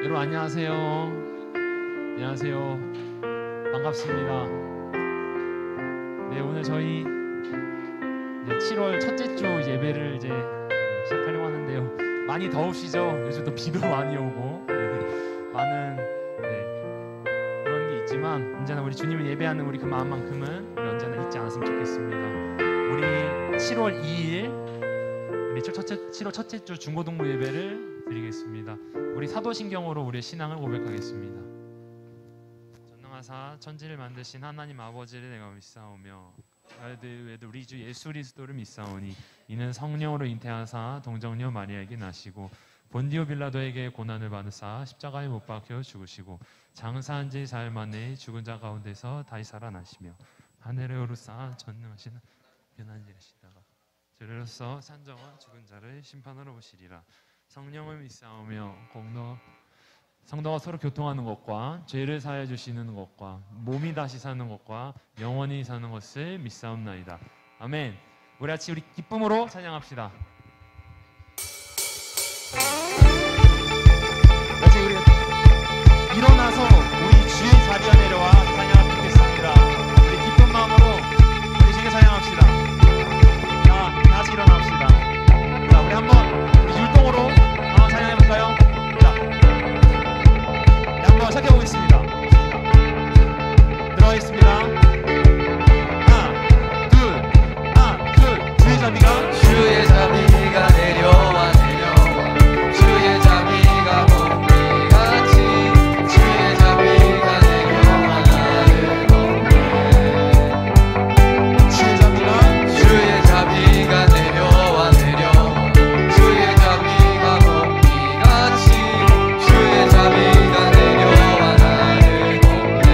여러분 안녕하세요. 안녕하세요. 반갑습니다. 네, 오늘 저희 이제 7월 첫째 주 예배를 이제 시작하려고 하는데요. 많이 더우시죠? 요즘 또 비도 많이 오고 많은 그런 게 있지만 언제나 우리 주님을 예배하는 우리 그 마음만큼은 우리 언제나 잊지 않았으면 좋겠습니다. 우리 7월 2일 우리 7월 첫째 주 중고등부 예배를 드리겠습니다. 우리 사도신경으로 우리의 신앙을 고백하겠습니다. 전능하사 천지를 만드신 하나님 아버지를 내가 믿사오며 외도 우리 주 예수 그리스도를 믿사오니 이는 성령으로 잉태하사 동정녀 마리아에게 나시고 본디오 빌라도에게 고난을 받으사 십자가에 못 박혀 죽으시고 장사한 지 사흘 만에 죽은 자 가운데서 다시 살아나시며 하늘에 오르사 전능하신 변한지시다가 저리로서 산정한 죽은 자를 심판하러 오시리라. 성령을 믿사오며 성도가 서로 교통하는 것과 죄를 사하여 주시는 것과 몸이 다시 사는 것과 영원히 사는 것을 믿사옵나이다. 아멘. 우리 같이 우리 기쁨으로 찬양합시다. 같이 우리 일어나서 우리 주의 자리에 내려와 찬양하면 좋겠습니다. 우리 기쁜 마음으로 우리 주께 찬양합시다. 자, 다시 일어납시다. 자, 우리 한번 율동으로 찬양해볼까요? 자, 한번 시작해보겠습니다. 들어가겠습니다. 하나, 둘, 주의 자비가 내려와 주의 자비가 봄비같이 주의 자비가 내려와 나를 덮네. 주의 자비가 내려와 주의 자비가 봄비같이 주의 자비가 내려와 나를 덮네.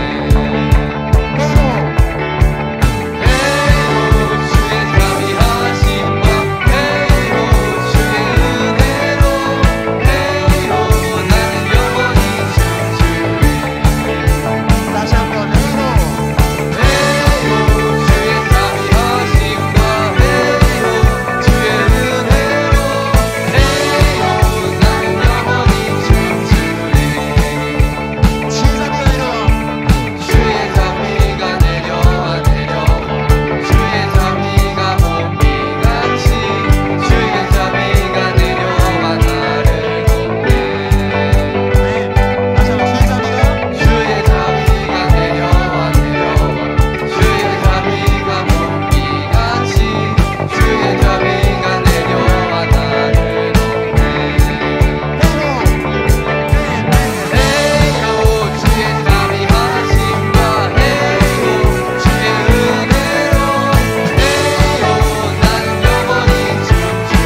주의 자비하심과 주의 은혜로 나는 영원히 춤추리. 다시 한번 주의 자비하심과 주의 은혜로 나는 영원히 춤추리. 주의 자비가 내려와 주의 자비가 봄비같이 주의 자비가 내려와 나를 덮네. 주의 자비가 내려와 주의 자비가 봄비같이 주의 자비가 내려와 나를 덮네. 주의 자비하심과 주의 은혜로 나는 영원히 춤추리.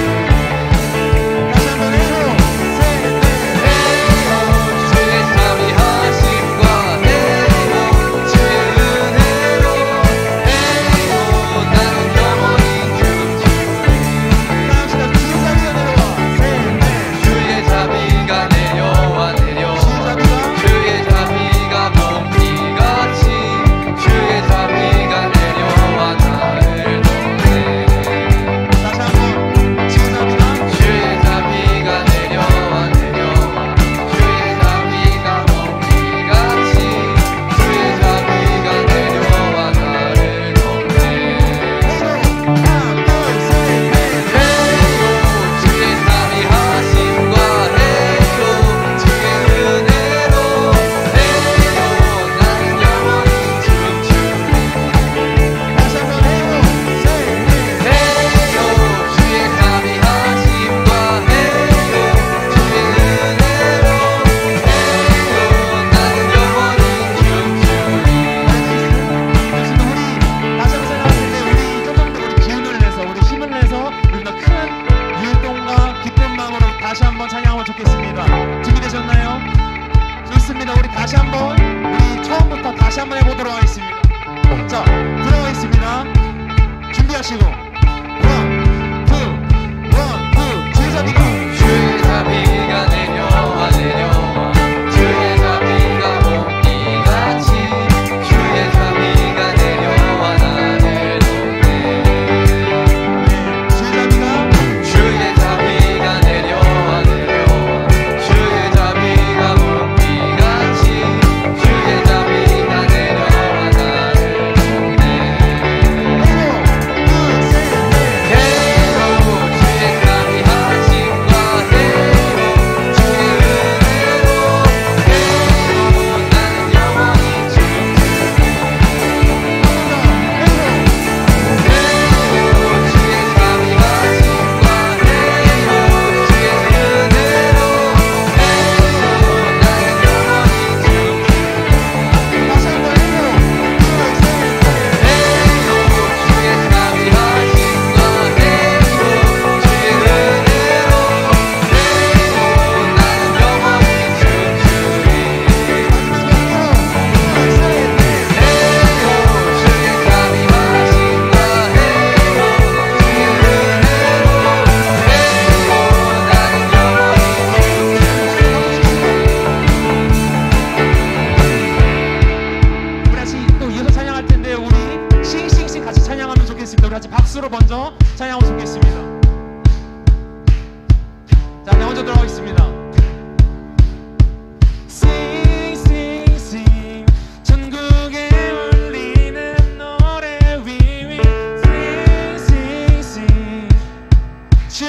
주의 자비하심과 주의 은혜로 나는 영원히 춤추리. 주의 자비가 내려와 주의 자비가 봄비같이 주의 자비가 내려와 나를 덮네. 주의 자비가 내려와 주의 자비가 봄비같이 주의 자비가 내려와 나를 덮네. 주의 자비하심과 주의 은혜로 나는 영원히 춤추리. 주의 자비하심과 주의 은혜로 나는 영원히 춤추리. 다시 한번 생각하는데 우리 조금 더 우리 기운을 내서 우리 힘을 내서 우리 더 큰 율동과 기쁜 마음으로 다시 한번 찬양하면 좋겠습니다. 준비되셨나요? 좋습니다. 우리 다시 한번 우리 처음부터 다시 한번 해보도록 하겠습니다. 자, 들어가겠습니다. 준비하시고 원, 투 주의 자비가 내려와 주의 자비가 봄비같이 주의 자비가 내려와 나를 덮네. 주의 자비가 내려와 주의 자비가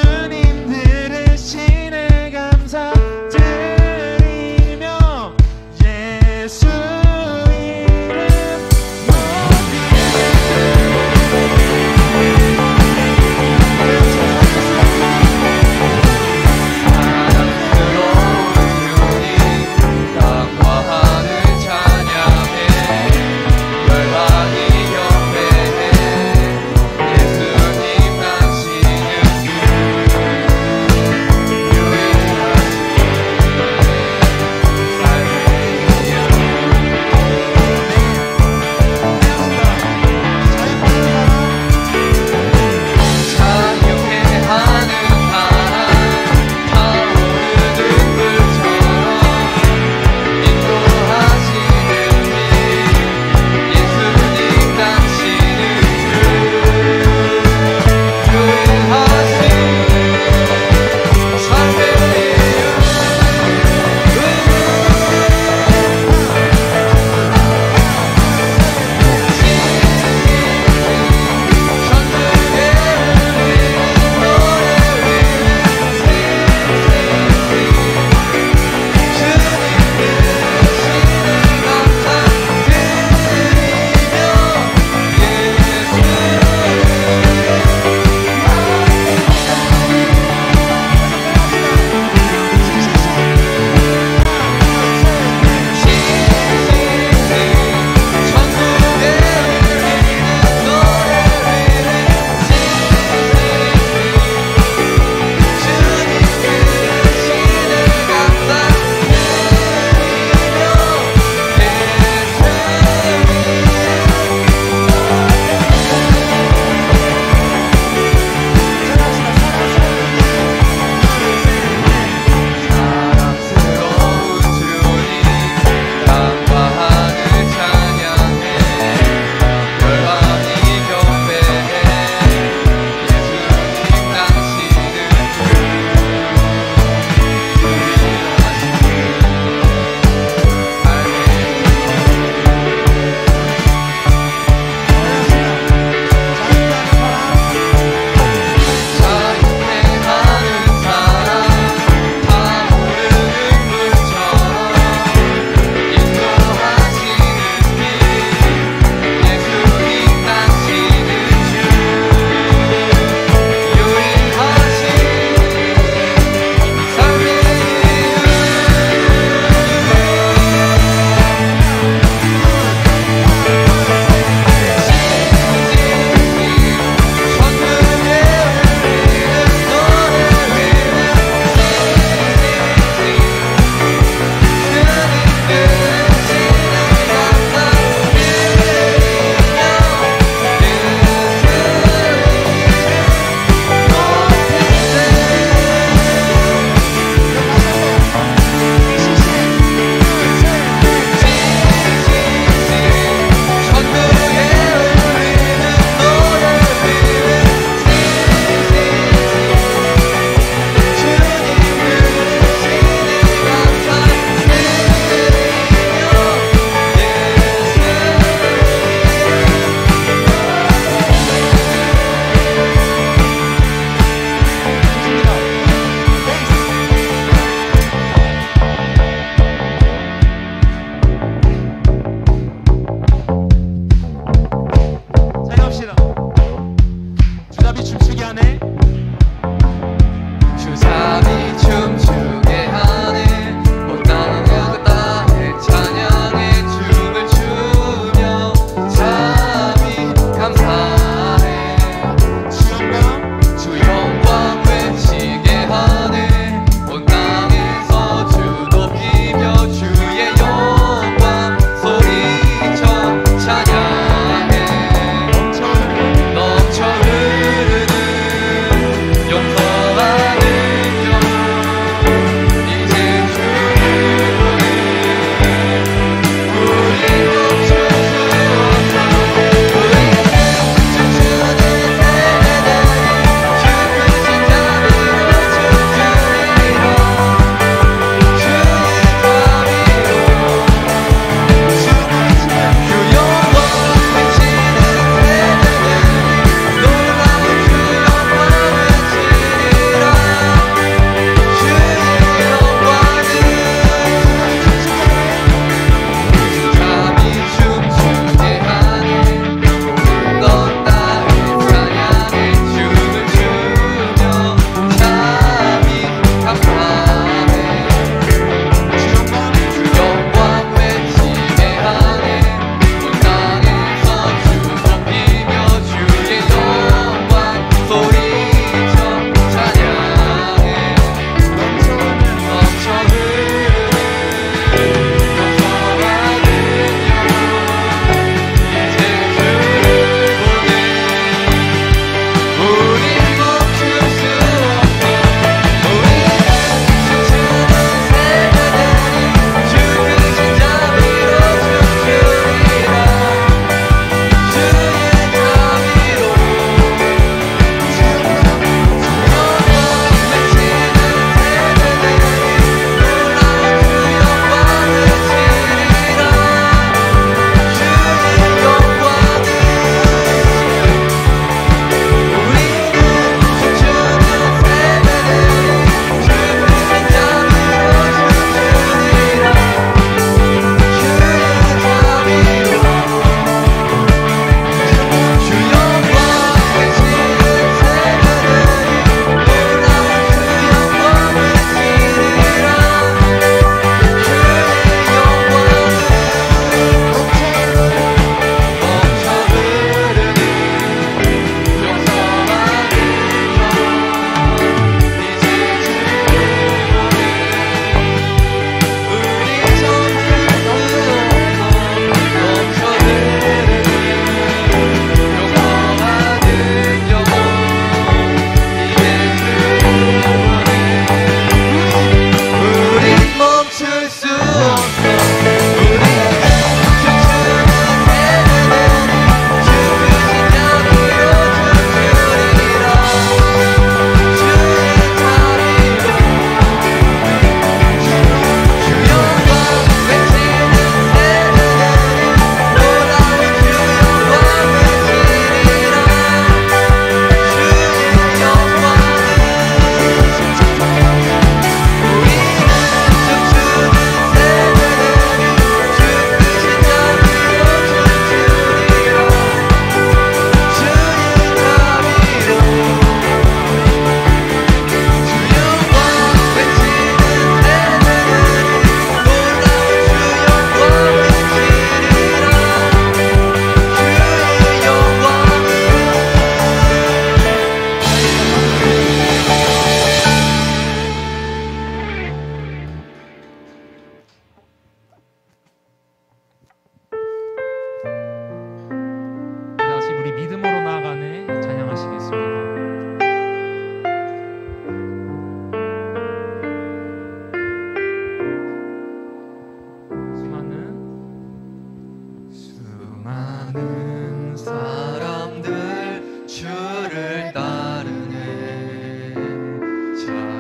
주님 들으시네 감사드리며 예수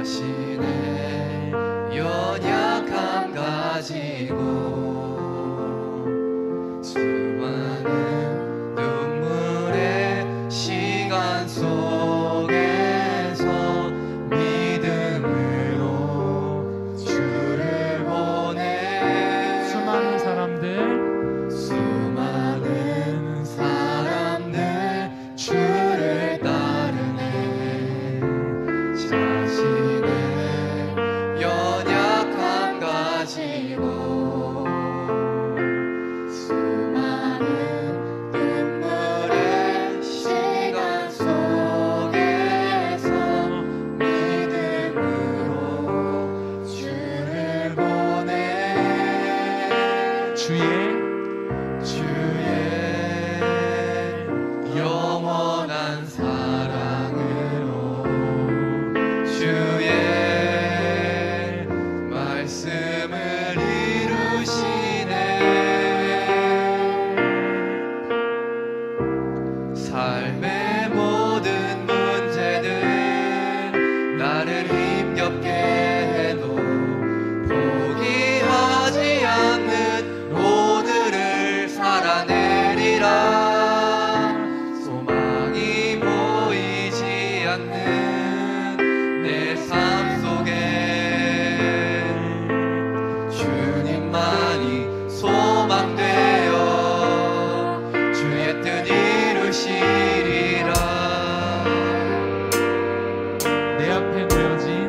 자신의 연약함 가지고 수많은 눈물의 시간 속에서 믿음으로 주를 보내. 수많은 사람들 주를 따르네. 자신의 연약함 가지고 수많은 눈물의 시간 속에서 믿음으로 주를 보내. 주의 영원한 사랑으로 주의 말씀을 이루시네. 삶의 모든 문제들 나를 힘겹게 해도 포기하지 않는 오늘을 살아내리라. 소망이 보이지 않는 내 삶 속에 주님만이 소망되어 주의 뜻 이루시리라. 내 앞에 놓여진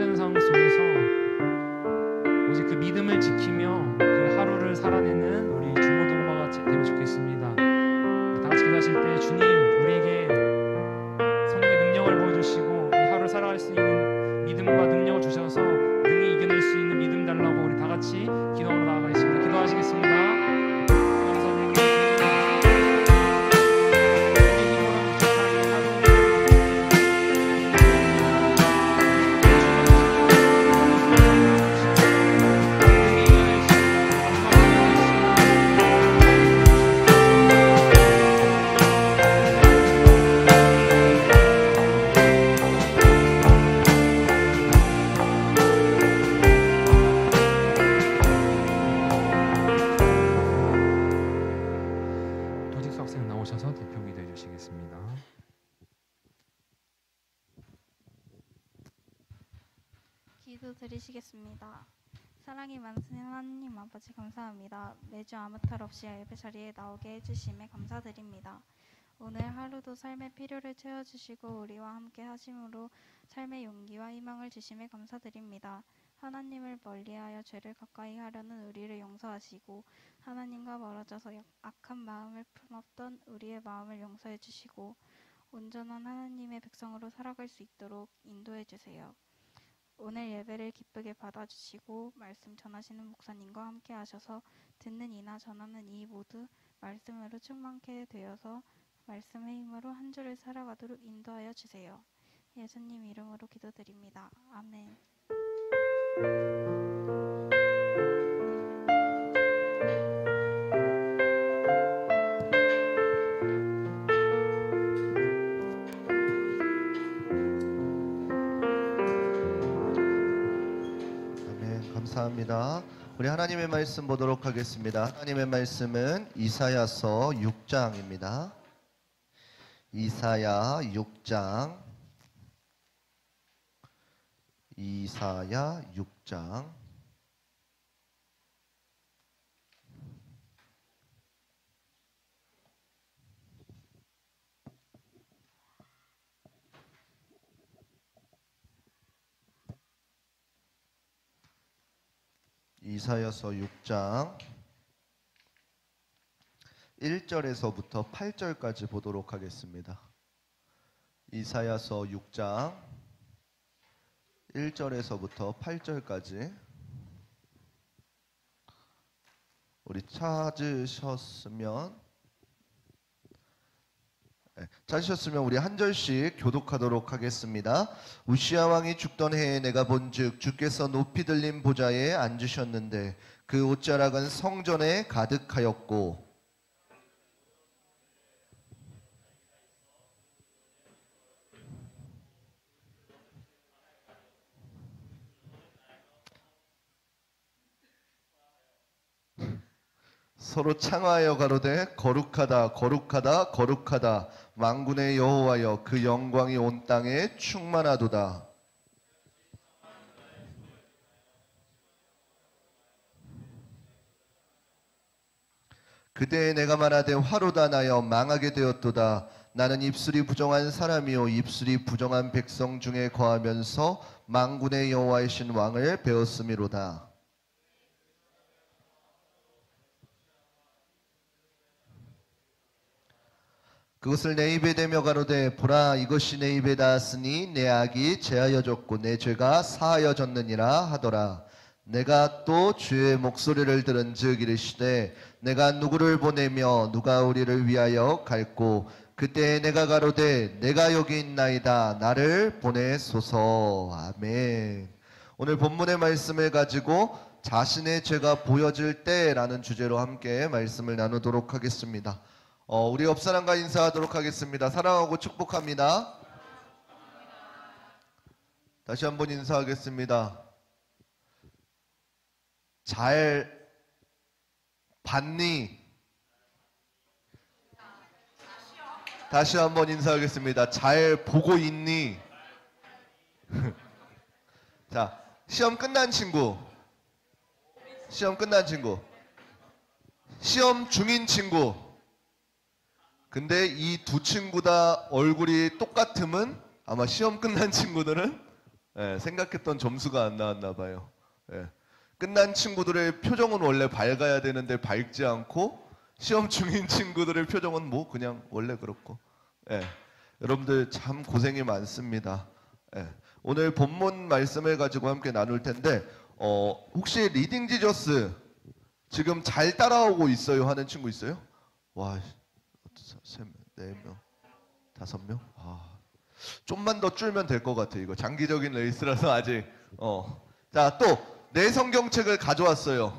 힘든 상황 속에서 오직 그 믿음을 지키며 그 하루를 살아내는 우리 중고등부가 되면 좋겠습니다. 다 같이 기도하실 때 주님 우리에게 성령의 능력을 보여주시고 이 하루를 살아갈 수 있는 믿음과 능력을 주셔서 능히 이겨낼 수 있는 믿음 달라고 우리 다 같이 기도하러 나아가겠습니다. 기도하시겠습니다. 기도드리시겠습니다. 사랑이 많으신 하나님 아버지 감사합니다. 매주 아무 탈 없이 예배 자리에 나오게 해주심에 감사드립니다. 오늘 하루도 삶의 필요를 채워주시고 우리와 함께 하심으로 삶의 용기와 희망을 주심에 감사드립니다. 하나님을 멀리하여 죄를 가까이 하려는 우리를 용서하시고 하나님과 멀어져서 악한 마음을 품었던 우리의 마음을 용서해 주시고 온전한 하나님의 백성으로 살아갈 수 있도록 인도해 주세요. 오늘 예배를 기쁘게 받아주시고 말씀 전하시는 목사님과 함께 하셔서 듣는 이나 전하는 이 모두 말씀으로 충만케 되어서 말씀의 힘으로 한 주를 살아가도록 인도하여 주세요. 예수님 이름으로 기도드립니다. 아멘. 감사합니다. 우리 하나님의 말씀 보도록 하겠습니다. 하나님의 말씀은 이사야서 6장입니다. 이사야 6장. 이사야 6장. 이사야서 6장 1절에서부터 8절까지 보도록 하겠습니다. 이사야서 6장 1절에서부터 8절까지 우리 찾으셨으면 우리 한 절씩 교독하도록 하겠습니다. 우시야 왕이 죽던 해에 내가 본즉 주께서 높이 들린 보좌에 앉으셨는데 그 옷자락은 성전에 가득하였고 서로 창하여 가로되 거룩하다 거룩하다 거룩하다 만군의 여호와여 그 영광이 온 땅에 충만하도다. 그때에 내가 말하되 화로다 나여 망하게 되었도다. 나는 입술이 부정한 사람이요 입술이 부정한 백성 중에 거하면서 만군의 여호와이신 왕을 배웠음이로다. 그것을 내 입에 대며 가로되 보라 이것이 내 입에 닿았으니 내 악이 제하여졌고 내 죄가 사하여졌느니라 하더라. 내가 또 주의 목소리를 들은즉 이르시되 내가 누구를 보내며 누가 우리를 위하여 갈고 그때 내가 가로되 내가 여기 있나이다 나를 보내소서. 아멘. 오늘 본문의 말씀을 가지고 자신의 죄가 보여질 때라는 주제로 함께 말씀을 나누도록 하겠습니다. 우리 옆사람과 인사하도록 하겠습니다. 사랑하고 축복합니다. 다시 한번 인사하겠습니다. 잘 봤니? 다시 한번 인사하겠습니다. 잘 보고 있니? 자, 시험 끝난 친구, 시험 끝난 친구, 시험 중인 친구. 근데 이 두 친구 다 얼굴이 똑같으면 아마 시험 끝난 친구들은 예, 생각했던 점수가 안 나왔나 봐요. 예. 끝난 친구들의 표정은 원래 밝아야 되는데 밝지 않고 시험 중인 친구들의 표정은 뭐 그냥 원래 그렇고. 예. 여러분들 참 고생이 많습니다. 예. 오늘 본문 말씀을 가지고 함께 나눌 텐데 혹시 리딩 지저스 지금 잘 따라오고 있어요 하는 친구 있어요? 와, 3명, 4명, 5명? 좀만 더 줄면 될 것 같아. 이거 장기적인 레이스라서 아직. 자, 또 내 성경책을 가져왔어요.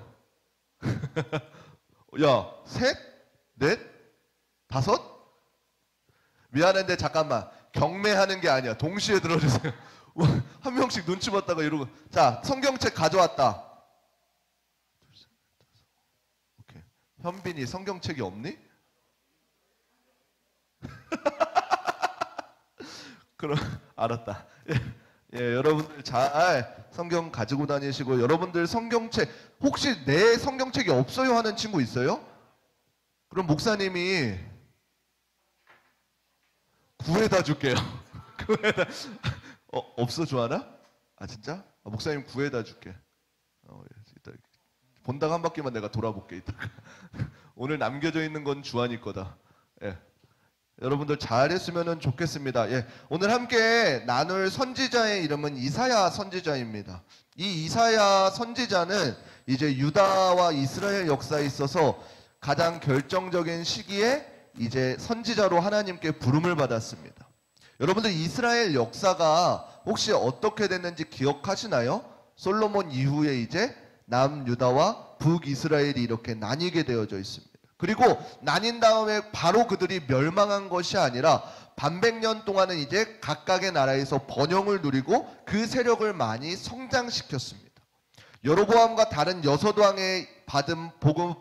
야, 3, 4, 5? 미안한데 잠깐만. 경매하는 게 아니야. 동시에 들어주세요. 한 명씩 눈치 봤다가 이러고. 자, 성경책 가져왔다. 오케이. 현빈이 성경책이 없니? 그럼 알았다. 예, 여러분들 잘 성경 가지고 다니시고, 여러분들 성경책 혹시 내 성경책이 없어요 하는 친구 있어요? 그럼 목사님이 구해다 줄게요. 구해다. 없어 주하나? 아 진짜? 목사님 구해다 줄게. 이따 본당 한 바퀴만 내가 돌아볼게 이따가. 오늘 남겨져 있는 건 주한이 거다. 예. 여러분들 잘했으면 좋겠습니다. 예, 오늘 함께 나눌 선지자의 이름은 이사야 선지자입니다. 이 이사야 선지자는 이제 유다와 이스라엘 역사에 있어서 가장 결정적인 시기에 이제 선지자로 하나님께 부름을 받았습니다. 여러분들 이스라엘 역사가 혹시 어떻게 됐는지 기억하시나요? 솔로몬 이후에 이제 남유다와 북이스라엘이 이렇게 나뉘게 되어져 있습니다. 그리고 나뉜 다음에 바로 그들이 멸망한 것이 아니라 반백년 동안은 이제 각각의 나라에서 번영을 누리고 그 세력을 많이 성장시켰습니다. 여로보암과 다른 6왕의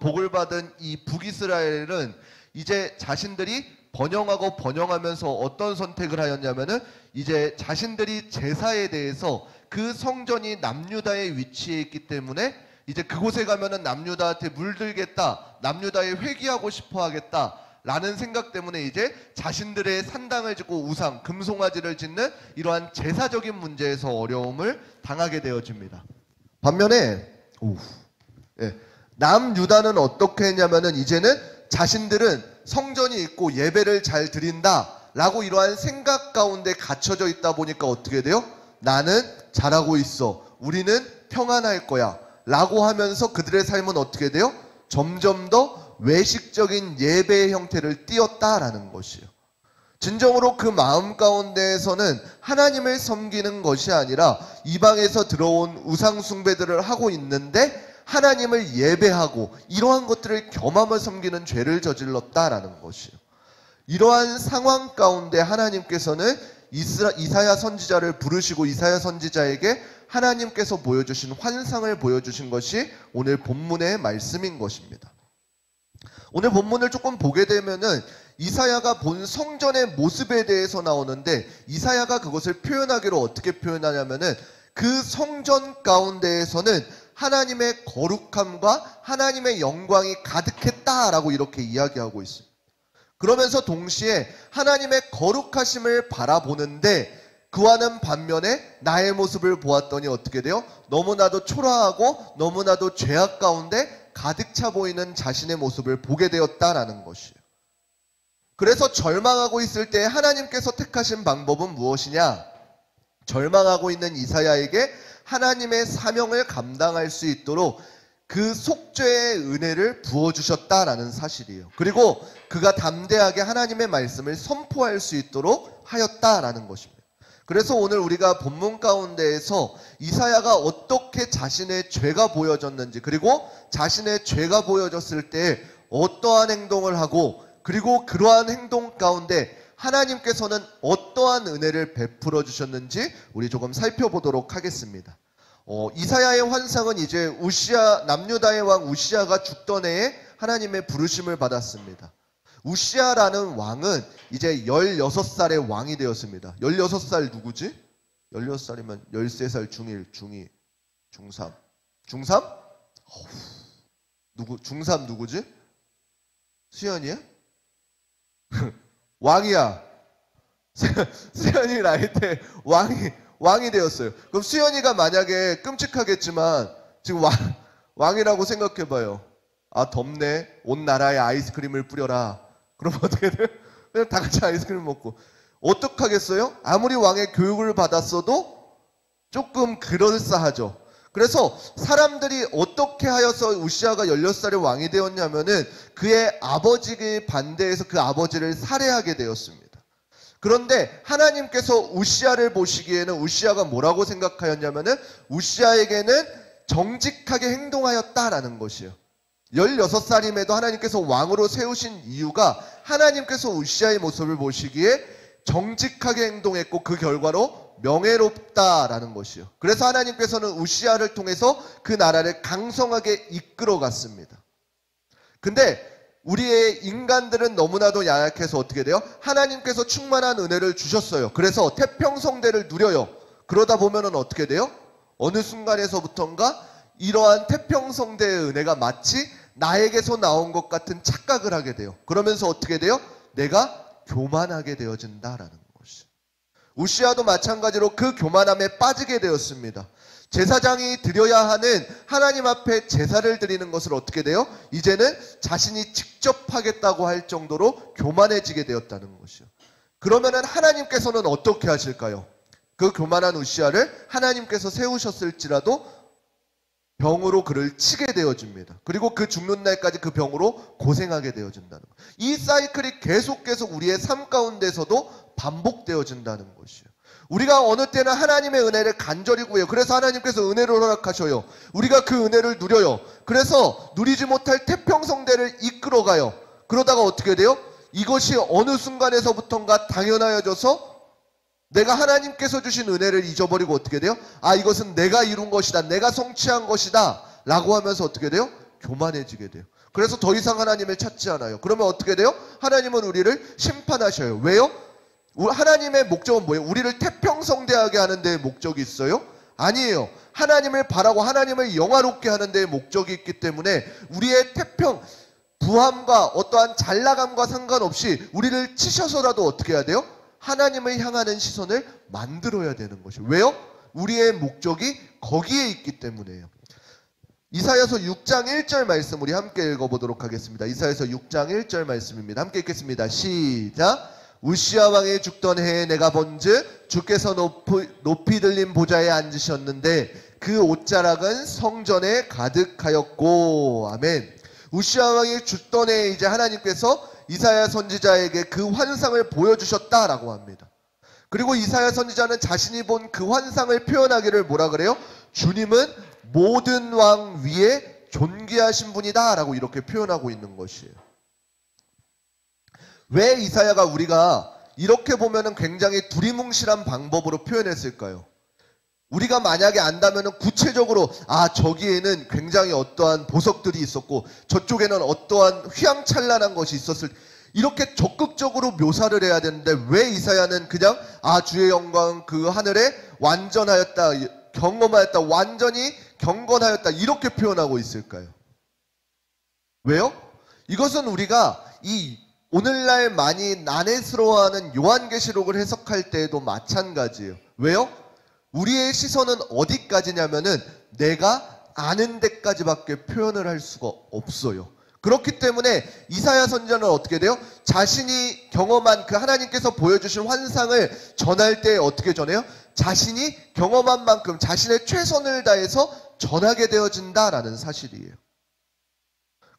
복을 받은 이 북이스라엘은 이제 자신들이 번영하고 번영하면서 어떤 선택을 하였냐면은 이제 자신들이 제사에 대해서 그 성전이 남유다에 위치해 있기 때문에 이제 그곳에 가면은 남유다한테 물들겠다, 남유다에 회귀하고 싶어 하겠다 라는 생각 때문에 이제 자신들의 산당을 짓고 우상, 금송아지를 짓는 이러한 제사적인 문제에서 어려움을 당하게 되어집니다. 반면에 남유다는 어떻게 했냐면은 이제는 자신들은 성전이 있고 예배를 잘 드린다 라고 이러한 생각 가운데 갇혀져 있다 보니까 어떻게 돼요? 나는 잘하고 있어, 우리는 평안할 거야 라고 하면서 그들의 삶은 어떻게 돼요? 점점 더 외식적인 예배의 형태를 띄었다라는 것이에요. 진정으로 그 마음 가운데에서는 하나님을 섬기는 것이 아니라 이방에서 들어온 우상 숭배들을 하고 있는데 하나님을 예배하고 이러한 것들을 겸하며 섬기는 죄를 저질렀다라는 것이에요. 이러한 상황 가운데 하나님께서는 이사야 선지자를 부르시고 이사야 선지자에게 하나님께서 보여주신 환상을 보여주신 것이 오늘 본문의 말씀인 것입니다. 오늘 본문을 조금 보게 되면은 이사야가 본 성전의 모습에 대해서 나오는데 이사야가 그것을 표현하기로 어떻게 표현하냐면은 그 성전 가운데에서는 하나님의 거룩함과 하나님의 영광이 가득했다라고 이렇게 이야기하고 있습니다. 그러면서 동시에 하나님의 거룩하심을 바라보는데 그와는 반면에 나의 모습을 보았더니 어떻게 돼요? 너무나도 초라하고 너무나도 죄악 가운데 가득 차 보이는 자신의 모습을 보게 되었다라는 것이에요. 그래서 절망하고 있을 때 하나님께서 택하신 방법은 무엇이냐? 절망하고 있는 이사야에게 하나님의 사명을 감당할 수 있도록 그 속죄의 은혜를 부어주셨다라는 사실이에요. 그리고 그가 담대하게 하나님의 말씀을 선포할 수 있도록 하였다라는 것입니다. 그래서 오늘 우리가 본문 가운데에서 이사야가 어떻게 자신의 죄가 보여졌는지, 그리고 자신의 죄가 보여졌을 때 어떠한 행동을 하고, 그리고 그러한 행동 가운데 하나님께서는 어떠한 은혜를 베풀어 주셨는지 우리 조금 살펴보도록 하겠습니다. 이사야의 환상은 이제 남유다의 왕 우시아가 죽던 해에 하나님의 부르심을 받았습니다. 우시아라는 왕은 이제 16살의 왕이 되었습니다. 16살 누구지? 16살이면 13살 중1, 중2, 중3. 중3? 중3 누구지? 수현이야? 왕이야. 수현이 나이 때 왕이 되었어요. 그럼 수연이가 만약에 끔찍하겠지만 지금 왕이라고 생각해봐요. 아, 덥네. 온 나라에 아이스크림을 뿌려라. 그럼 어떻게 돼요? 그냥 다 같이 아이스크림 먹고. 어떡하겠어요? 아무리 왕의 교육을 받았어도 조금 그럴싸하죠. 그래서 사람들이 어떻게 하여서 우시아가 16살에 왕이 되었냐면은 그의 아버지에 반대해서 그 아버지를 살해하게 되었습니다. 그런데 하나님께서 우시아를 보시기에는 우시아가 뭐라고 생각하였냐면은 우시아에게는 정직하게 행동하였다라는 것이에요. 16살임에도 하나님께서 왕으로 세우신 이유가 하나님께서 우시아의 모습을 보시기에 정직하게 행동했고 그 결과로 명예롭다라는 것이요. 그래서 하나님께서는 우시아를 통해서 그 나라를 강성하게 이끌어 갔습니다. 근데 우리의 인간들은 너무나도 야약해서 어떻게 돼요? 하나님께서 충만한 은혜를 주셨어요. 그래서 태평성대를 누려요. 그러다 보면은 어떻게 돼요? 어느 순간에서부턴가 이러한 태평성대의 은혜가 마치 나에게서 나온 것 같은 착각을 하게 돼요. 그러면서 어떻게 돼요? 내가 교만하게 되어진다라는 것이. 우시아도 마찬가지로 그 교만함에 빠지게 되었습니다. 제사장이 드려야 하는 하나님 앞에 제사를 드리는 것을 어떻게 돼요? 이제는 자신이 직접 하겠다고 할 정도로 교만해지게 되었다는 것이요. 그러면은 하나님께서는 어떻게 하실까요? 그 교만한 우시아를 하나님께서 세우셨을지라도 병으로 그를 치게 되어집니다. 그리고 그 죽는 날까지 그 병으로 고생하게 되어진다는 것. 이 사이클이 계속 우리의 삶 가운데서도 반복되어진다는 것이에요. 우리가 어느 때는 하나님의 은혜를 간절히 구해요. 그래서 하나님께서 은혜를 허락하셔요. 우리가 그 은혜를 누려요. 그래서 누리지 못할 태평성대를 이끌어가요. 그러다가 어떻게 돼요? 이것이 어느 순간에서부턴가 당연하여져서 내가 하나님께서 주신 은혜를 잊어버리고 어떻게 돼요? 아, 이것은 내가 이룬 것이다. 내가 성취한 것이다. 라고 하면서 어떻게 돼요? 교만해지게 돼요. 그래서 더 이상 하나님을 찾지 않아요. 그러면 어떻게 돼요? 하나님은 우리를 심판하셔요. 왜요? 하나님의 목적은 뭐예요? 우리를 태평성대하게 하는 데에 목적이 있어요? 아니에요. 하나님을 바라고 하나님을 영화롭게 하는 데에 목적이 있기 때문에 우리의 부함과 어떠한 잘나감과 상관없이 우리를 치셔서라도 어떻게 해야 돼요? 하나님을 향하는 시선을 만들어야 되는 것이에요. 왜요? 우리의 목적이 거기에 있기 때문에요. 이사야서 6장 1절 말씀 우리 함께 읽어보도록 하겠습니다. 이사야서 6장 1절 말씀입니다. 함께 읽겠습니다. 시작. 우시아 왕이 죽던 해에 내가 본즉 주께서 높이 들린 보좌에 앉으셨는데 그 옷자락은 성전에 가득하였고. 아멘. 우시아 왕이 죽던 해에 이제 하나님께서 이사야 선지자에게 그 환상을 보여주셨다라고 합니다. 그리고 이사야 선지자는 자신이 본 그 환상을 표현하기를 뭐라 그래요? 주님은 모든 왕 위에 존귀하신 분이다 라고 이렇게 표현하고 있는 것이에요. 왜 이사야가 우리가 이렇게 보면은 굉장히 두리뭉실한 방법으로 표현했을까요? 우리가 만약에 안다면은 구체적으로 저기에는 굉장히 어떠한 보석들이 있었고 저쪽에는 어떠한 휘황찬란한 것이 있었을 이렇게 적극적으로 묘사를 해야 되는데 왜 이사야는 그냥 주의 영광 그 하늘에 완전하였다, 경험하였다, 완전히 경건하였다 이렇게 표현하고 있을까요? 왜요? 이것은 우리가 이 오늘날 많이 난해스러워하는 요한계시록을 해석할 때에도 마찬가지예요. 왜요? 우리의 시선은 어디까지냐면은 내가 아는 데까지밖에 표현을 할 수가 없어요. 그렇기 때문에 이사야 선지자는 어떻게 돼요? 자신이 경험한 그 하나님께서 보여주신 환상을 전할 때 어떻게 전해요? 자신이 경험한 만큼 자신의 최선을 다해서 전하게 되어진다라는 사실이에요.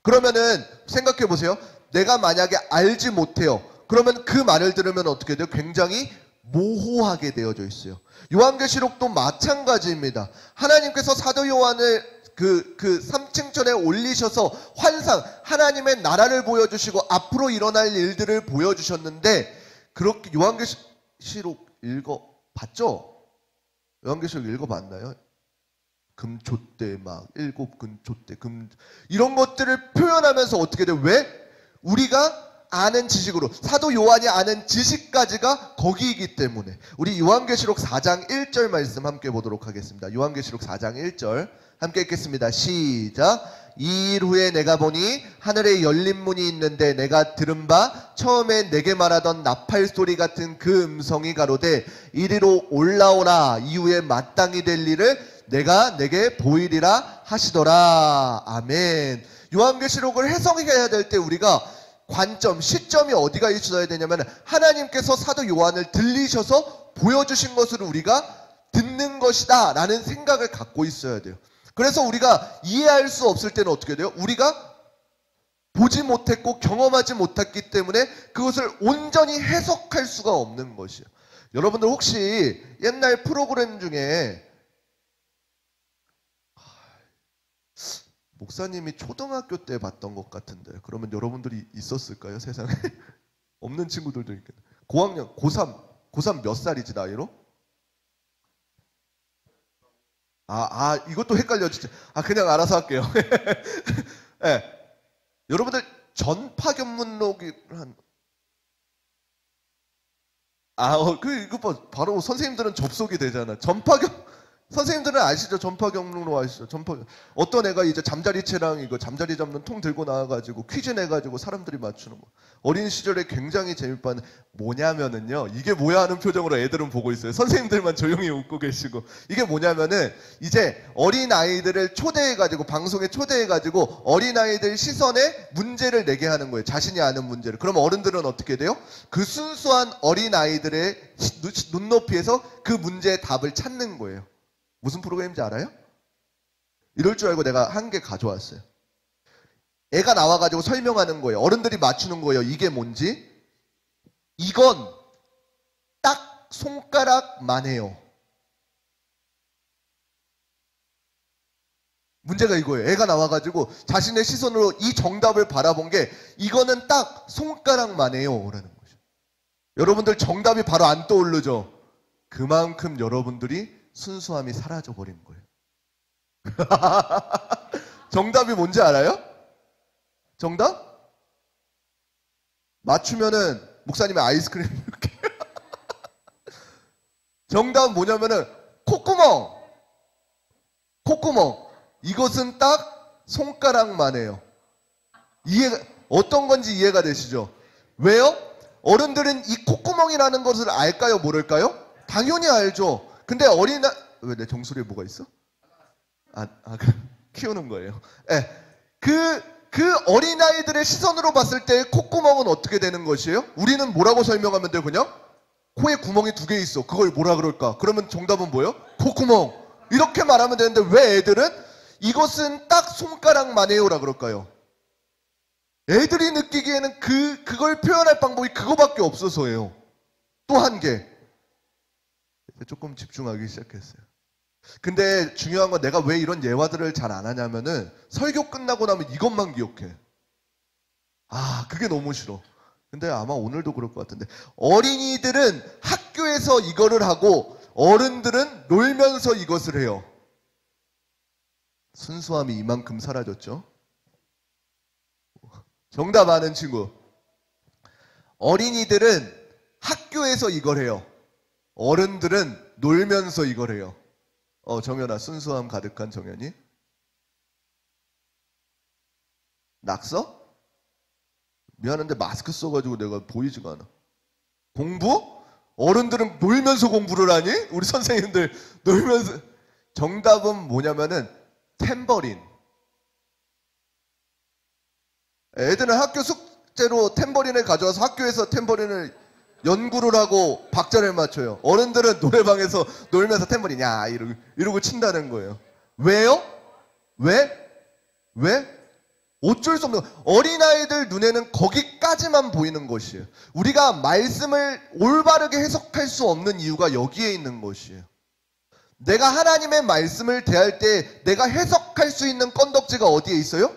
그러면은 생각해 보세요. 내가 만약에 알지 못해요. 그러면 그 말을 들으면 어떻게 돼요? 굉장히 모호하게 되어져 있어요. 요한계시록도 마찬가지입니다. 하나님께서 사도 요한을 그 3층천에 올리셔서 환상, 하나님의 나라를 보여주시고 앞으로 일어날 일들을 보여주셨는데 그렇게 요한계시록 읽어봤죠? 요한계시록 읽어봤나요? 금촛대 막 7금촛대 이런 것들을 표현하면서 어떻게 돼요? 왜? 우리가 아는 지식으로 사도 요한이 아는 지식까지가 거기이기 때문에 우리 요한계시록 4장 1절 말씀 함께 보도록 하겠습니다. 요한계시록 4장 1절 함께 읽겠습니다. 시작. 2일 후에 내가 보니 하늘에 열린 문이 있는데 내가 들은 바 처음에 내게 말하던 나팔 소리 같은 그 음성이 가로되 이리로 올라오라. 이후에 마땅히 될 일을 내가 내게 보이리라 하시더라. 아멘. 요한계시록을 해석해야 될 때 우리가 관점, 시점이 어디가 있어야 되냐면 하나님께서 사도 요한을 들리셔서 보여주신 것을 우리가 듣는 것이다 라는 생각을 갖고 있어야 돼요. 그래서 우리가 이해할 수 없을 때는 어떻게 돼요? 우리가 보지 못했고 경험하지 못했기 때문에 그것을 온전히 해석할 수가 없는 것이에요. 여러분들 혹시 옛날 프로그램 중에 목사님이 초등학교 때 봤던 것 같은데 그러면 여러분들이 있었을까요? 세상에? 없는 친구들도 있겠네. 고학년, 고3 몇 살이지 나이로? 이것도 헷갈려 진짜. 그냥 알아서 할게요. 네. 여러분들 전파견문록이 이거 바로 선생님들은 접속이 되잖아. 선생님들은 아시죠? 전파경로 아시죠? 어떤 애가 이제 잠자리채랑 이거 잠자리 잡는 통 들고 나와가지고 퀴즈 내가지고 사람들이 맞추는 거. 어린 시절에 굉장히 재밌는 뭐냐면은요. 이게 뭐야 하는 표정으로 애들은 보고 있어요. 선생님들만 조용히 웃고 계시고. 이게 뭐냐면은 이제 어린 아이들을 초대해가지고 방송에 초대해가지고 어린 아이들 시선에 문제를 내게 하는 거예요. 자신이 아는 문제를. 그럼 어른들은 어떻게 돼요? 그 순수한 어린 아이들의 눈높이에서 그 문제의 답을 찾는 거예요. 무슨 프로그램인지 알아요? 이럴 줄 알고 내가 한 개 가져왔어요. 애가 나와가지고 설명하는 거예요. 어른들이 맞추는 거예요. 이게 뭔지. 이건 딱 손가락만 해요. 문제가 이거예요. 애가 나와가지고 자신의 시선으로 이 정답을 바라본 게 이거는 딱 손가락만 해요. 라는 거죠. 여러분들 정답이 바로 안 떠오르죠? 그만큼 여러분들이 순수함이 사라져버린 거예요. 정답이 뭔지 알아요? 정답? 맞추면은 목사님의 아이스크림 이렇게. 정답은 뭐냐면은 콧구멍. 이것은 딱 손가락만 해요. 어떤 건지 이해가 되시죠? 왜요? 어른들은 이 콧구멍이라는 것을 알까요? 모를까요? 당연히 알죠. 근데 왜 내 정수리에 뭐가 있어? 키우는 거예요. 네. 그 어린아이들의 시선으로 봤을 때 콧구멍은 어떻게 되는 것이에요? 우리는 뭐라고 설명하면 돼요? 그냥? 코에 구멍이 2개 있어. 그걸 뭐라 그럴까? 그러면 정답은 뭐예요? 콧구멍. 이렇게 말하면 되는데 왜 애들은 이것은 딱 손가락만 해요라 그럴까요? 애들이 느끼기에는 그걸 표현할 방법이 그거밖에 없어서예요. 또 한 개. 조금 집중하기 시작했어요. 근데 중요한 건 내가 왜 이런 예화들을 잘 안 하냐면은 설교 끝나고 나면 이것만 기억해. 그게 너무 싫어. 근데 아마 오늘도 그럴 것 같은데 어린이들은 학교에서 이거를 하고 어른들은 놀면서 이것을 해요. 순수함이 이만큼 사라졌죠. 정답 아는 친구. 어린이들은 학교에서 이걸 해요. 어른들은 놀면서 이걸 해요. 정연아, 순수함 가득한 정연이. 낙서? 미안한데 마스크 써가지고 내가 보이지가 않아. 공부? 어른들은 놀면서 공부를 하니? 우리 선생님들 놀면서. 정답은 뭐냐면은 탬버린. 애들은 학교 숙제로 탬버린을 가져와서 학교에서 탬버린을 연구를 하고 박자를 맞춰요. 어른들은 노래방에서 놀면서 탬버린 야 이러고 친다는 거예요. 왜요? 왜? 어쩔 수 없는 어린아이들 눈에는 거기까지만 보이는 것이에요. 우리가 말씀을 올바르게 해석할 수 없는 이유가 여기에 있는 것이에요. 내가 하나님의 말씀을 대할 때 내가 해석할 수 있는 건덕지가 어디에 있어요?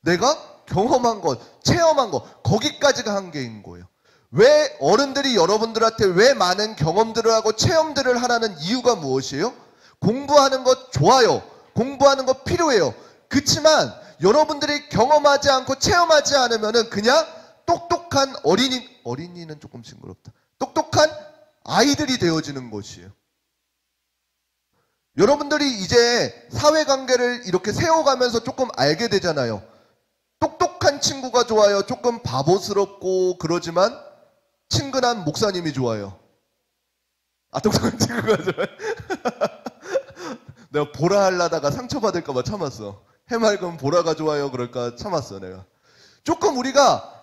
내가 경험한 것, 체험한 것, 거기까지가 한계인 거예요. 왜 어른들이 여러분들한테 왜 많은 경험들을 하고 체험들을 하라는 이유가 무엇이에요? 공부하는 것 좋아요. 공부하는 것 필요해요. 그렇지만 여러분들이 경험하지 않고 체험하지 않으면은 그냥 똑똑한 어린이는 조금 징그럽다. 똑똑한 아이들이 되어지는 것이에요. 여러분들이 이제 사회관계를 이렇게 세워가면서 조금 알게 되잖아요. 똑똑한 친구가 좋아요. 조금 바보스럽고 그러지만 친근한 목사님이 좋아요. 아, 똑똑한 친구가 좋아요. 내가 보라 하려다가 상처받을까봐 참았어. 해맑은 보라가 좋아요 그럴까 참았어 내가. 조금 우리가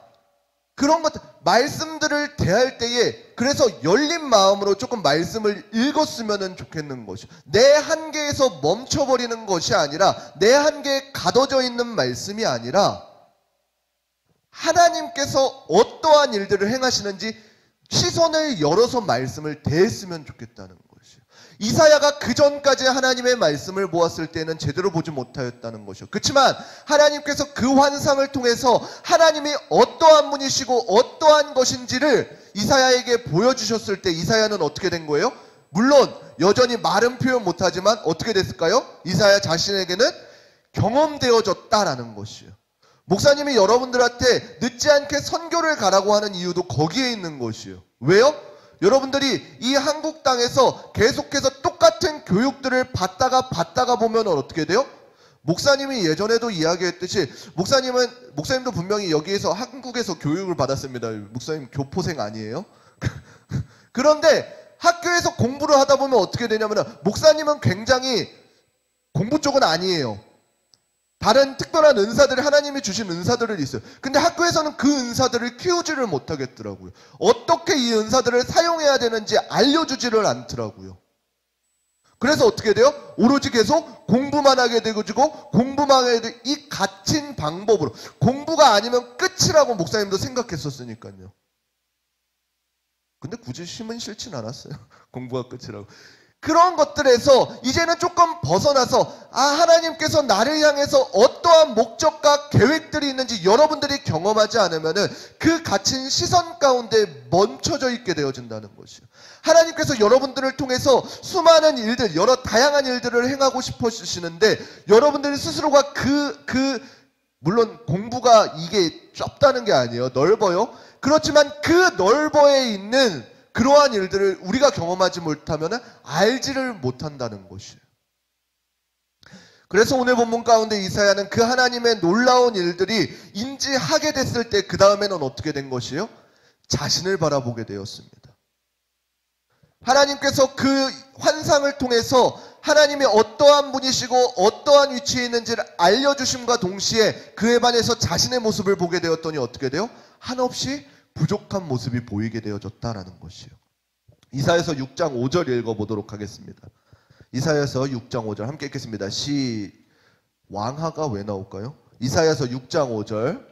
그런 것, 말씀들을 대할 때에 그래서 열린 마음으로 조금 말씀을 읽었으면 좋겠는 것이, 내 한계에서 멈춰버리는 것이 아니라, 내 한계에 가둬져 있는 말씀이 아니라 하나님께서 어떠한 일들을 행하시는지 시선을 열어서 말씀을 대했으면 좋겠다는 것이요. 이사야가 그 전까지 하나님의 말씀을 보았을 때는 제대로 보지 못하였다는 것이요. 그렇지만 하나님께서 그 환상을 통해서 하나님이 어떠한 분이시고 어떠한 것인지를 이사야에게 보여주셨을 때 이사야는 어떻게 된 거예요? 물론 여전히 말은 표현 못하지만 어떻게 됐을까요? 이사야 자신에게는 경험되어졌다라는 것이요. 목사님이 여러분들한테 늦지 않게 선교를 가라고 하는 이유도 거기에 있는 것이요. 왜요? 여러분들이 이 한국 땅에서 계속해서 똑같은 교육들을 받다가 보면 어떻게 돼요? 목사님이 예전에도 이야기했듯이 목사님도 분명히 여기에서 한국에서 교육을 받았습니다. 목사님 교포생 아니에요? 그런데 학교에서 공부를 하다 보면 어떻게 되냐면 목사님은 굉장히 공부 쪽은 아니에요. 다른 특별한 은사들을 하나님이 주신 은사들이 있어요. 근데 학교에서는 그 은사들을 키우지를 못하겠더라고요. 어떻게 이 은사들을 사용해야 되는지 알려주지를 않더라고요. 그래서 어떻게 돼요? 오로지 계속 공부만 하게 되고 공부만 하게 되고 이 갇힌 방법으로, 공부가 아니면 끝이라고 목사님도 생각했었으니까요. 근데 굳이 힘은 싫진 않았어요. 공부가 끝이라고. 그런 것들에서 이제는 조금 벗어나서 하나님께서 나를 향해서 어떠한 목적과 계획들이 있는지 여러분들이 경험하지 않으면 그 갇힌 시선 가운데 멈춰져 있게 되어진다는 것이요. 하나님께서 여러분들을 통해서 수많은 일들, 여러 다양한 일들을 행하고 싶으시는데 여러분들이 스스로가 물론 공부가 이게 좁다는 게 아니에요. 넓어요. 그렇지만 그 넓어에 있는 그러한 일들을 우리가 경험하지 못하면 알지를 못한다는 것이에요. 그래서 오늘 본문 가운데 이사야는 그 하나님의 놀라운 일들이 인지하게 됐을 때 그 다음에는 어떻게 된 것이에요? 자신을 바라보게 되었습니다. 하나님께서 그 환상을 통해서 하나님이 어떠한 분이시고 어떠한 위치에 있는지를 알려주심과 동시에 그에 반해서 자신의 모습을 보게 되었더니 어떻게 돼요? 한없이 부족한 모습이 보이게 되어졌다라는 것이요. 이사야서 6장 5절 읽어보도록 하겠습니다. 이사야서 6장 5절 함께 읽겠습니다. 왕하가 왜 나올까요? 이사야서 6장 5절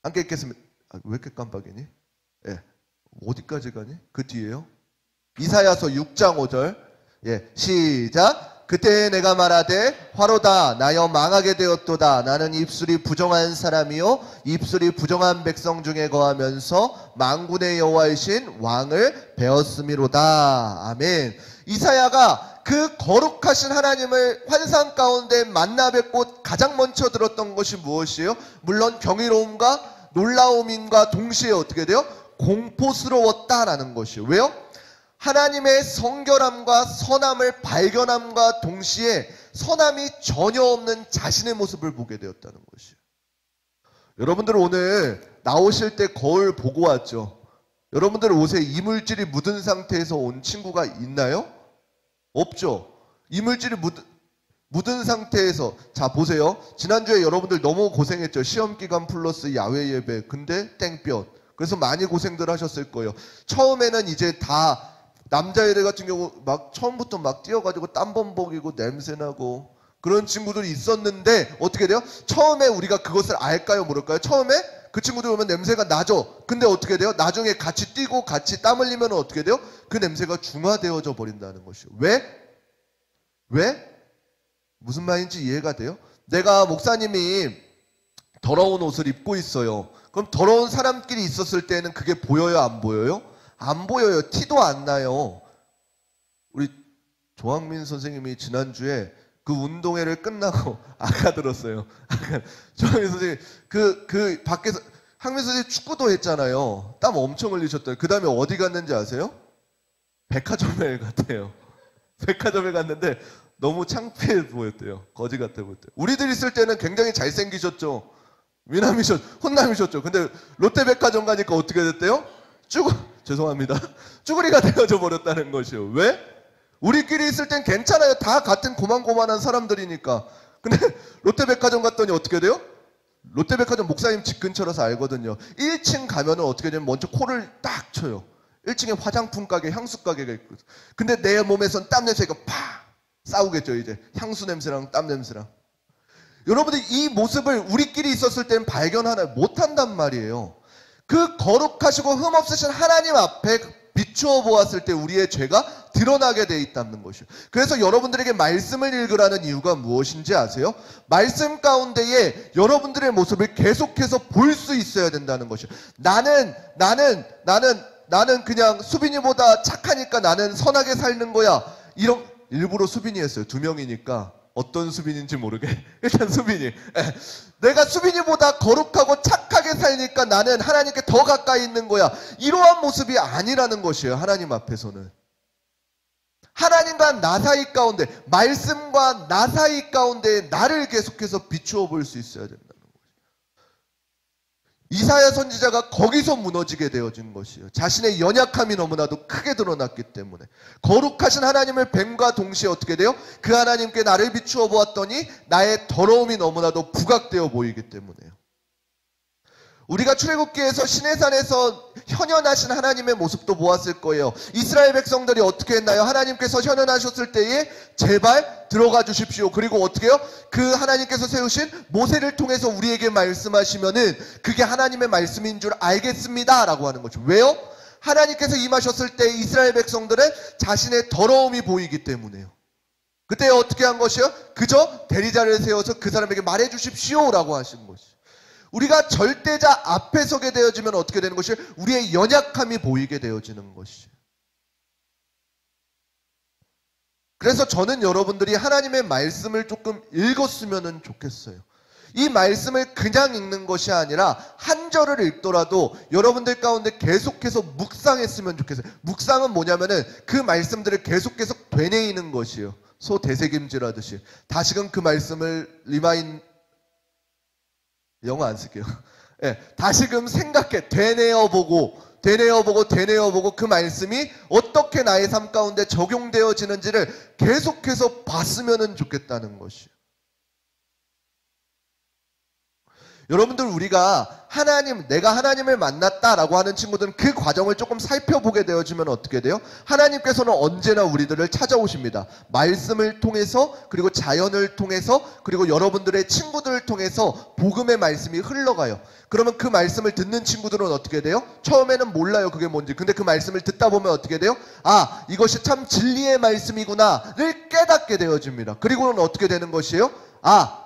함께 읽겠습니다. 왜 이렇게 깜빡이니? 예, 어디까지 가니? 그 뒤에요. 이사야서 6장 5절 시작. 그때 내가 말하되 화로다 나여 망하게 되었도다. 나는 입술이 부정한 사람이요 입술이 부정한 백성 중에 거하면서 만군의 여호와이신 왕을 배웠음이로다. 아멘. 이사야가 그 거룩하신 하나님을 환상 가운데 만나 뵙고 가장 먼저 들었던 것이 무엇이에요? 물론 경이로움과 놀라움인과 동시에 어떻게 돼요? 공포스러웠다라는 것이에요. 왜요? 하나님의 성결함과 선함을 발견함과 동시에 선함이 전혀 없는 자신의 모습을 보게 되었다는 것이에요. 여러분들 오늘 나오실 때 거울 보고 왔죠? 여러분들 옷에 이물질이 묻은 상태에서 온 친구가 있나요? 없죠? 이물질이 묻은 상태에서, 자 보세요. 지난주에 여러분들 너무 고생했죠? 시험기간 플러스 야외 예배. 근데 땡볕. 그래서 많이 고생들 하셨을 거예요. 처음에는 이제 다 남자애들 같은 경우 막 처음부터 막 뛰어가지고 땀범벅이고 냄새나고 그런 친구들이 있었는데 어떻게 돼요? 처음에 우리가 그것을 알까요? 모를까요? 처음에 그 친구들 오면 냄새가 나죠. 근데 어떻게 돼요? 나중에 같이 뛰고 같이 땀 흘리면 어떻게 돼요? 그 냄새가 중화되어져 버린다는 것이요. 왜? 무슨 말인지 이해가 돼요? 내가 목사님이 더러운 옷을 입고 있어요. 그럼 더러운 사람끼리 있었을 때는 그게 보여요? 안 보여요? 안 보여요. 티도 안 나요. 우리 조항민 선생님이 지난주에 그 운동회를 끝나고 아까 들었어요. 조항민 선생님 그 밖에서 항민 선생님 축구도 했잖아요. 땀 엄청 흘리셨더니 그 다음에 어디 갔는지 아세요? 백화점에 갔대요. 백화점에 갔는데 너무 창피해 보였대요. 거지 같아 보였대요. 우리들 있을 때는 굉장히 잘생기셨죠. 혼남이셨죠. 근데 롯데백화점 가니까 어떻게 됐대요? 죄송합니다. 쭈구리가 되어져 버렸다는 것이요. 왜? 우리끼리 있을 땐 괜찮아요. 다 같은 고만고만한 사람들이니까. 근데 롯데백화점 갔더니 어떻게 돼요? 롯데백화점 목사님 집 근처라서 알거든요. 1층 가면은 어떻게 되냐면 먼저 코를 딱 쳐요. 1층에 화장품 가게, 향수 가게가 있거든. 근데 내 몸에선 땀 냄새가 팍 싸우겠죠. 이제 향수 냄새랑 땀 냄새랑. 여러분들 이 모습을 우리끼리 있었을 때는 발견하나 못한단 말이에요. 그 거룩하시고 흠없으신 하나님 앞에 비추어 보았을 때 우리의 죄가 드러나게 돼 있다는 것이요. 그래서 여러분들에게 말씀을 읽으라는 이유가 무엇인지 아세요? 말씀 가운데에 여러분들의 모습을 계속해서 볼 수 있어야 된다는 것이요. 나는 그냥 수빈이보다 착하니까 나는 선하게 살는 거야. 일부러 수빈이 했어요. 2명이니까 어떤 수빈인지 모르게 일단 수빈이. 내가 수빈이보다 거룩하고 착하게 살니까 나는 하나님께 더 가까이 있는 거야. 이러한 모습이 아니라는 것이에요. 하나님 앞에서는. 하나님과 나 사이 가운데, 말씀과 나 사이 가운데 나를 계속해서 비추어 볼 수 있어야 된다는 거예요. 이사야 선지자가 거기서 무너지게 되어진 것이에요. 자신의 연약함이 너무나도 크게 드러났기 때문에. 거룩하신 하나님을 뱀과 동시에 어떻게 돼요? 그 하나님께 나를 비추어 보았더니 나의 더러움이 너무나도 부각되어 보이기 때문에요. 우리가 출애굽기에서 시내산에서 현현하신 하나님의 모습도 보았을 거예요. 이스라엘 백성들이 어떻게 했나요? 하나님께서 현현하셨을 때에 제발 들어가 주십시오. 그리고 어떻게 해요? 그 하나님께서 세우신 모세를 통해서 우리에게 말씀하시면은 그게 하나님의 말씀인 줄 알겠습니다 라고 하는 거죠. 왜요? 하나님께서 임하셨을 때 이스라엘 백성들은 자신의 더러움이 보이기 때문에요. 그때 어떻게 한 것이요? 그저 대리자를 세워서 그 사람에게 말해 주십시오 라고 하신 것이요. 우리가 절대자 앞에 서게 되어지면 어떻게 되는 것이요? 우리의 연약함이 보이게 되어지는 것이요. 그래서 저는 여러분들이 하나님의 말씀을 조금 읽었으면 좋겠어요. 이 말씀을 그냥 읽는 것이 아니라 한 절을 읽더라도 여러분들 가운데 계속해서 묵상했으면 좋겠어요. 묵상은 뭐냐면은 그 말씀들을 계속해서 되뇌이는 것이요. 소 되새김질하듯이. 다시금 그 말씀을 영어 안 쓸게요. 네, 다시금 생각해, 되뇌어보고 그 말씀이 어떻게 나의 삶 가운데 적용되어지는지를 계속해서 봤으면 좋겠다는 것이에요. 여러분들 우리가 내가 하나님을 만났다라고 하는 친구들은 그 과정을 조금 살펴보게 되어지면 어떻게 돼요? 하나님께서는 언제나 우리들을 찾아오십니다. 말씀을 통해서, 그리고 자연을 통해서, 그리고 여러분들의 친구들을 통해서 복음의 말씀이 흘러가요. 그러면 그 말씀을 듣는 친구들은 어떻게 돼요? 처음에는 몰라요 그게 뭔지. 근데 그 말씀을 듣다 보면 어떻게 돼요? 아, 이것이 참 진리의 말씀이구나를 깨닫게 되어집니다. 그리고는 어떻게 되는 것이에요? 아,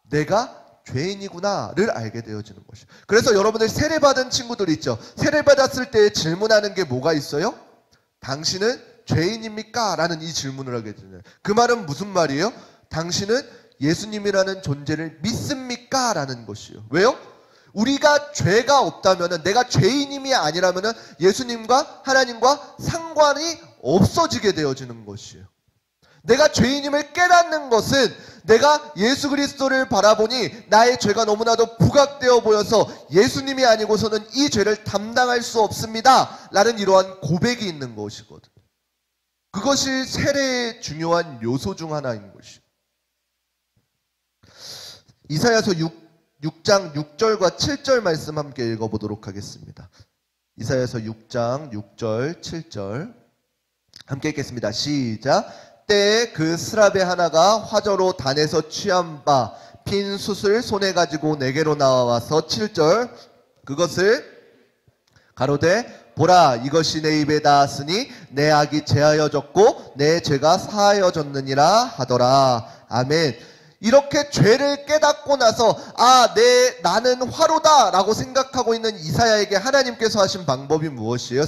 내가 죄인이구나를 알게 되어지는 것이에요. 그래서 여러분들 세례받은 친구들 있죠. 세례받았을 때 질문하는 게 뭐가 있어요? 당신은 죄인입니까? 라는 이 질문을 하게 되잖아요. 그 말은 무슨 말이에요? 당신은 예수님이라는 존재를 믿습니까? 라는 것이에요. 왜요? 우리가 죄가 없다면은, 내가 죄인임이 아니라면은 예수님과 하나님과 상관이 없어지게 되어지는 것이에요. 내가 죄인임을 깨닫는 것은 내가 예수 그리스도를 바라보니 나의 죄가 너무나도 부각되어 보여서 예수님이 아니고서는 이 죄를 담당할 수 없습니다 라는 이러한 고백이 있는 것이거든요. 그것이 세례의 중요한 요소 중 하나인 것이에요. 이사야서 6장 6절과 7절 말씀 함께 읽어보도록 하겠습니다. 이사야서 6장 6절 7절 함께 읽겠습니다. 시작. 때에 그 스라베 하나가 화저로 단에서 취한 바 핀 숯을 손에 가지고 내게로 나와서 7절 그것을 가로되 보라 이것이 내 입에 닿았으니 내 악이 제하여졌고 내 죄가 사하여졌느니라 하더라. 아멘. 이렇게 죄를 깨닫고 나서 나는 화로다 라고 생각하고 있는 이사야에게 하나님께서 하신 방법이 무엇이에요?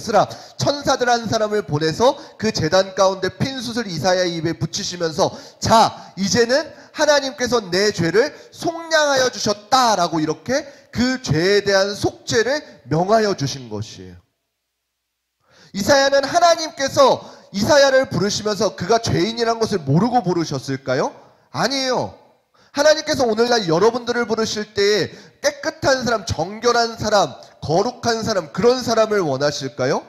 천사들 한 사람을 보내서 그 제단 가운데 핀 숯을 이사야의 입에 붙이시면서 자 이제는 하나님께서 내 죄를 속량하여 주셨다 라고 이렇게 그 죄에 대한 속죄를 명하여 주신 것이에요. 이사야는 하나님께서 이사야를 부르시면서 그가 죄인이란 것을 모르고 부르셨을까요? 아니에요. 하나님께서 오늘날 여러분들을 부르실 때에 깨끗한 사람, 정결한 사람, 거룩한 사람, 그런 사람을 원하실까요?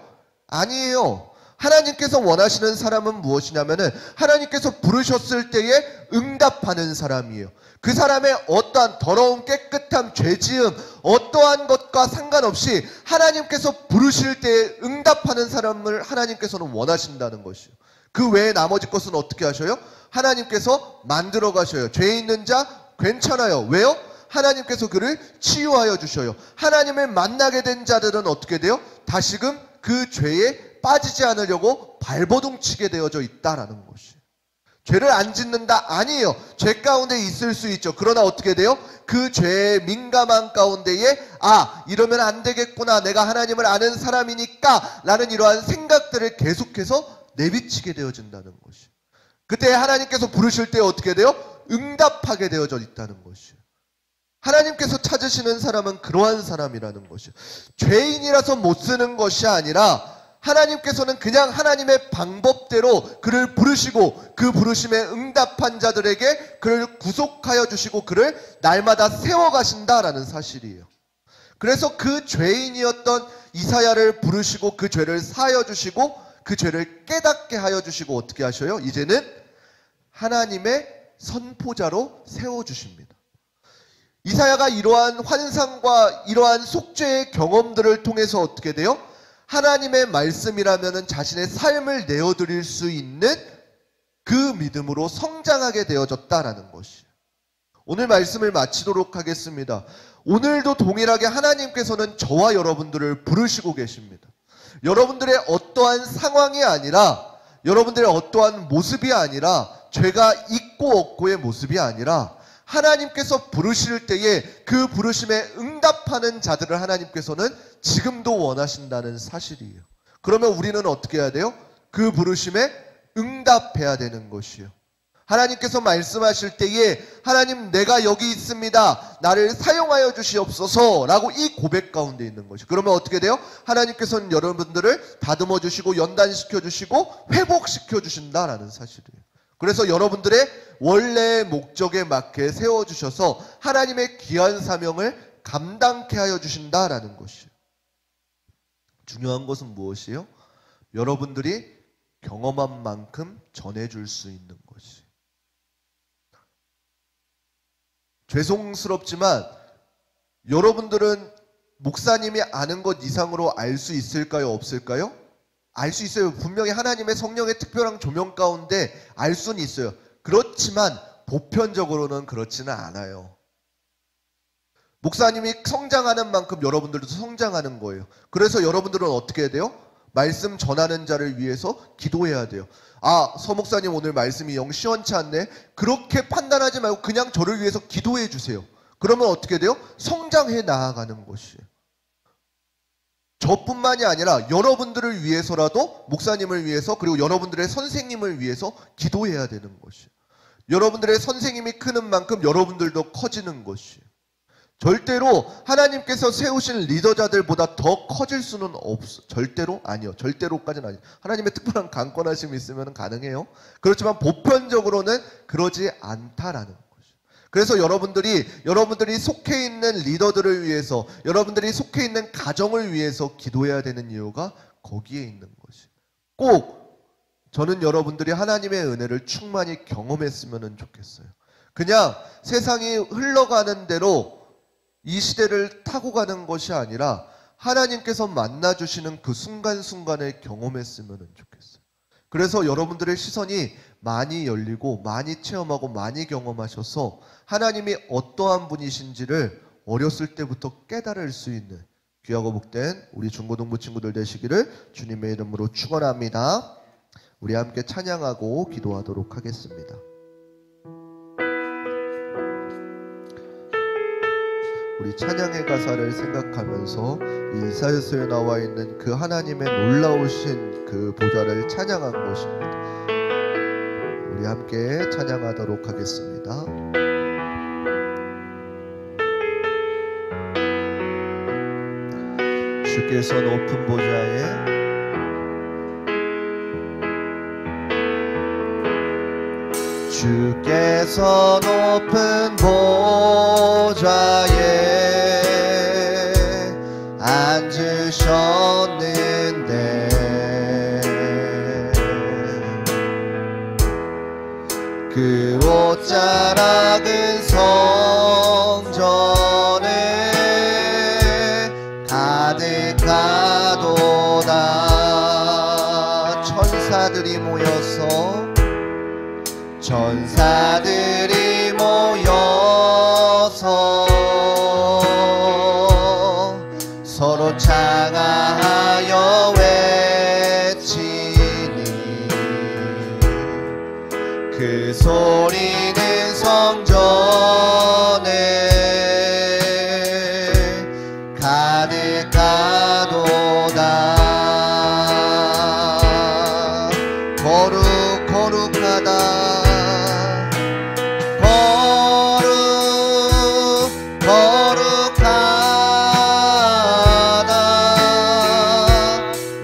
아니에요. 하나님께서 원하시는 사람은 무엇이냐면은 하나님께서 부르셨을 때에 응답하는 사람이에요. 그 사람의 어떠한 더러움, 깨끗함, 죄지음, 어떠한 것과 상관없이 하나님께서 부르실 때에 응답하는 사람을 하나님께서는 원하신다는 것이요. 그 외에 나머지 것은 어떻게 하셔요? 하나님께서 만들어 가셔요. 죄 있는 자 괜찮아요. 왜요? 하나님께서 그를 치유하여 주셔요. 하나님을 만나게 된 자들은 어떻게 돼요? 다시금 그 죄에 빠지지 않으려고 발버둥 치게 되어져 있다라는 것이에요. 죄를 안 짓는다? 아니에요. 죄 가운데 있을 수 있죠. 그러나 어떻게 돼요? 그 죄에 민감한 가운데에 이러면 안 되겠구나, 내가 하나님을 아는 사람이니까 라는 이러한 생각들을 계속해서 내비치게 되어진다는 것이에요. 그때 하나님께서 부르실 때 어떻게 돼요? 응답하게 되어져 있다는 것이에요. 하나님께서 찾으시는 사람은 그러한 사람이라는 것이에요. 죄인이라서 못 쓰는 것이 아니라 하나님께서는 그냥 하나님의 방법대로 그를 부르시고 그 부르심에 응답한 자들에게 그를 구속하여 주시고 그를 날마다 세워가신다라는 사실이에요. 그래서 그 죄인이었던 이사야를 부르시고 그 죄를 사하여 주시고 그 죄를 깨닫게 하여 주시고 어떻게 하셔요? 이제는 하나님의 선포자로 세워주십니다. 이사야가 이러한 환상과 이러한 속죄의 경험들을 통해서 어떻게 돼요? 하나님의 말씀이라면 자신의 삶을 내어드릴 수 있는 그 믿음으로 성장하게 되어졌다라는 것이에요. 오늘 말씀을 마치도록 하겠습니다. 오늘도 동일하게 하나님께서는 저와 여러분들을 부르시고 계십니다. 여러분들의 어떠한 상황이 아니라, 여러분들의 어떠한 모습이 아니라, 죄가 있고 없고의 모습이 아니라 하나님께서 부르실 때에 그 부르심에 응답하는 자들을 하나님께서는 지금도 원하신다는 사실이에요. 그러면 우리는 어떻게 해야 돼요? 그 부르심에 응답해야 되는 것이요. 하나님께서 말씀하실 때에 하나님, 내가 여기 있습니다, 나를 사용하여 주시옵소서 라고 이 고백 가운데 있는 것이. 그러면 어떻게 돼요? 하나님께서는 여러분들을 다듬어 주시고 연단시켜 주시고 회복시켜 주신다라는 사실이에요. 그래서 여러분들의 원래의 목적에 맞게 세워주셔서 하나님의 귀한 사명을 감당케 하여 주신다라는 것이에요. 중요한 것은 무엇이에요? 여러분들이 경험한 만큼 전해줄 수 있는 것이. 죄송스럽지만 여러분들은 목사님이 아는 것 이상으로 알 수 있을까요? 없을까요? 알 수 있어요. 분명히 하나님의 성령의 특별한 조명 가운데 알 수는 있어요. 그렇지만 보편적으로는 그렇지는 않아요. 목사님이 성장하는 만큼 여러분들도 성장하는 거예요. 그래서 여러분들은 어떻게 해야 돼요? 말씀 전하는 자를 위해서 기도해야 돼요. 서 목사님 오늘 말씀이 영 시원치 않네. 그렇게 판단하지 말고 그냥 저를 위해서 기도해 주세요. 그러면 어떻게 돼요? 성장해 나아가는 것이에요. 저뿐만이 아니라 여러분들을 위해서라도, 목사님을 위해서, 그리고 여러분들의 선생님을 위해서 기도해야 되는 것이에요. 여러분들의 선생님이 크는 만큼 여러분들도 커지는 것이에요. 절대로 하나님께서 세우신 리더자들보다 더 커질 수는 없어. 절대로? 아니요. 절대로까지는 아니에요. 하나님의 특별한 강권하심이 있으면 가능해요. 그렇지만 보편적으로는 그러지 않다라는 거예요. 그래서 여러분들이 속해 있는 리더들을 위해서, 여러분들이 속해 있는 가정을 위해서 기도해야 되는 이유가 거기에 있는 것이. 꼭 저는 여러분들이 하나님의 은혜를 충만히 경험했으면 좋겠어요. 그냥 세상이 흘러가는 대로 이 시대를 타고 가는 것이 아니라 하나님께서 만나주시는 그 순간순간을 경험했으면 좋겠어요. 그래서 여러분들의 시선이 많이 열리고 많이 체험하고 많이 경험하셔서 하나님이 어떠한 분이신지를 어렸을 때부터 깨달을 수 있는 귀하고 복된 우리 중고등부 친구들 되시기를 주님의 이름으로 축원합니다. 우리 함께 찬양하고 기도하도록 하겠습니다. 우리 찬양의 가사를 생각하면서 이 이사야서에 나와 있는 그 하나님의 놀라우신 그 보좌를 찬양한 것입니다. 우리 함께 찬양하도록 하겠습니다. 주께서 높은 보좌에 주께서 높은 보좌에 앉으셨는데 그 옷자락은 성전에 가득하도다. 천사들이 모여서 서로 창하여 외치니 그 소리는 성전에 가득하도다. 거룩하다.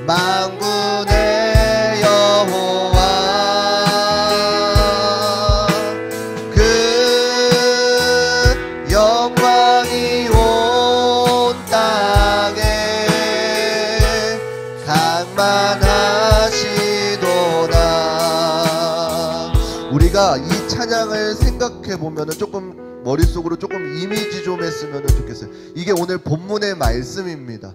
만군의 여호와 그 영광이 온 땅에 강만하시도다. 우리가 이 찬양을 생각해 보면은 조금 머릿속으로 조금 이미지 좀 했으면 좋겠어요. 이게 오늘 본문의 말씀입니다.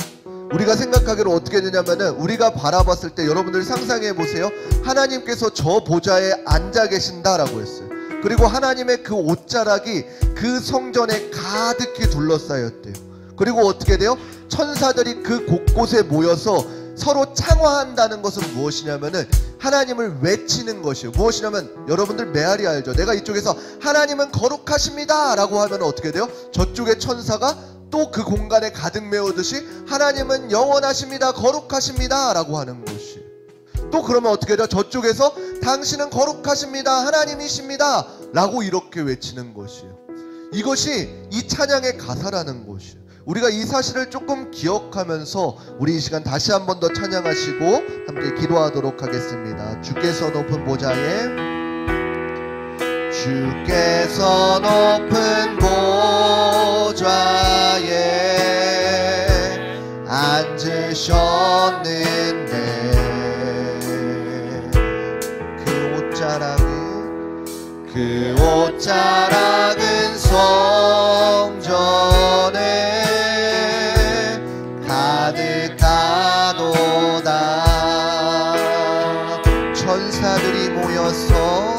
우리가 생각하기로 어떻게 되냐면은 우리가 바라봤을 때 여러분들 상상해 보세요. 하나님께서 저 보좌에 앉아 계신다라고 했어요. 그리고 하나님의 그 옷자락이 그 성전에 가득히 둘러싸였대요. 그리고 어떻게 돼요? 천사들이 그 곳곳에 모여서 서로 창화한다는 것은 무엇이냐면은 하나님을 외치는 것이에요. 무엇이냐면 여러분들 메아리 알죠? 내가 이쪽에서 하나님은 거룩하십니다 라고 하면 어떻게 돼요? 저쪽의 천사가 또 그 공간에 가득 메우듯이 하나님은 영원하십니다, 거룩하십니다 라고 하는 것이. 또 그러면 어떻게 돼요? 저쪽에서 당신은 거룩하십니다, 하나님이십니다 라고 이렇게 외치는 것이에요. 이것이 이 찬양의 가사라는 것이에요. 우리가 이 사실을 조금 기억하면서 우리 이 시간 다시 한 번 더 찬양하시고 함께 기도하도록 하겠습니다. 주께서 높은 보좌에 주께서 높은 보좌에 앉으셨는데 그 옷자락은 성전에 가득하도다. 천사들이 모여서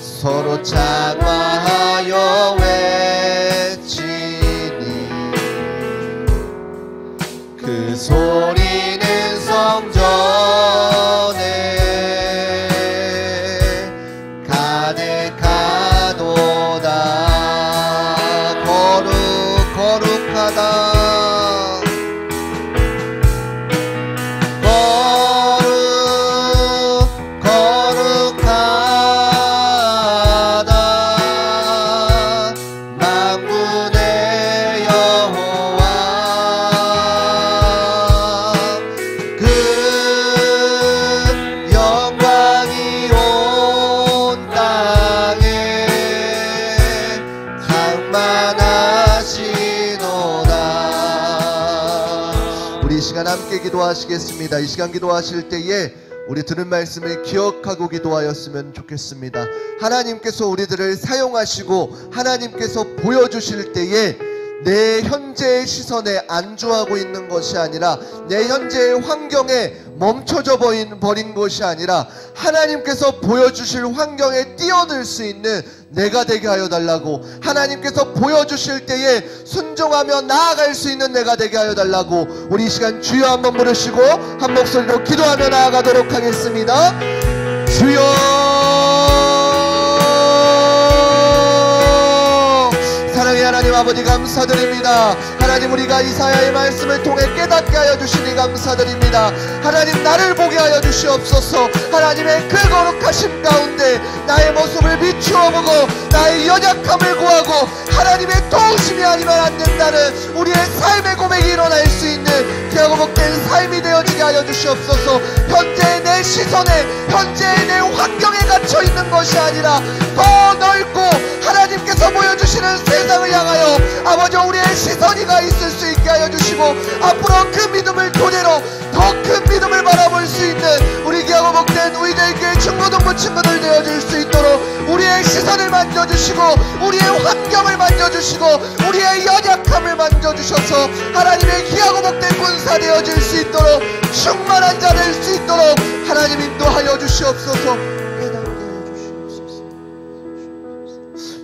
서로 창화하여 외치니 그 소리는 성전에 가득하도다. 거룩하다. 함께 기도하시겠습니다. 이 시간 기도하실 때에 우리 들은 말씀을 기억하고 기도하였으면 좋겠습니다. 하나님께서 우리들을 사용하시고 하나님께서 보여주실 때에 내 현재의 시선에 안주하고 있는 것이 아니라 내 현재의 환경에 멈춰져 버린 것이 아니라 하나님께서 보여주실 환경에 뛰어들 수 있는 내가 되게 하여 달라고, 하나님께서 보여주실 때에 순종하며 나아갈 수 있는 내가 되게 하여 달라고 우리 이 시간 주여 한번 부르시고 한 목소리로 기도하며 나아가도록 하겠습니다. 주여, 사랑의 하나님 아버지 감사드립니다. 하나님, 우리가 이사야의 말씀을 통해 깨닫게 하여 주시니 감사드립니다. 하나님 나를 보게 하여 주시옵소서. 하나님의 그 거룩하심 가운데 나의 모습을 비추어 보고 나의 연약함을 구하고 하나님의 도우심이 아니면 안 된다는 우리의 삶의 고백이 일어날 수 있는 귀하고 복된 삶이 되어지게 하여 주시옵소서. 현재의 내 시선에, 현재의 내 환경에 갇혀 있는 것이 아니라 더 넓고 하나님께서 보여주시는 세상을 향하여 아버지 우리의 시선이 가 있을 수 있게 하여 주시고, 앞으로 그 믿음을 토대로 더 큰 믿음을 바라볼 수 있는 우리 귀하고 복된 우리들 교회 중고등부 친구들 되어줄 수 있도록 우리의 시선을 만져주시고 우리의 환경을 만져주시고 우리의 연약함을 만져주셔서 하나님의 귀하고 복된 군사 되어질 수 있도록, 충만한 자 될 수 있도록 하나님 인도하여 주시옵소서. 깨닫게 하여 주시옵소서.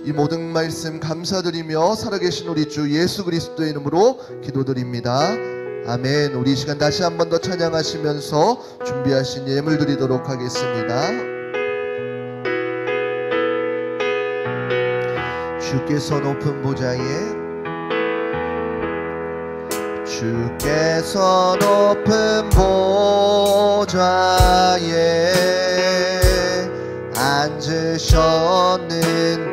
이 모든 말씀 감사드리며 살아계신 우리 주 예수 그리스도의 이름으로 기도드립니다. 아멘. 우리 이 시간 다시 한 번 더 찬양하시면서 준비하신 예물 드리도록 하겠습니다. 주께서 높은 보좌에, 주께서 높은 보좌에 앉으셨는데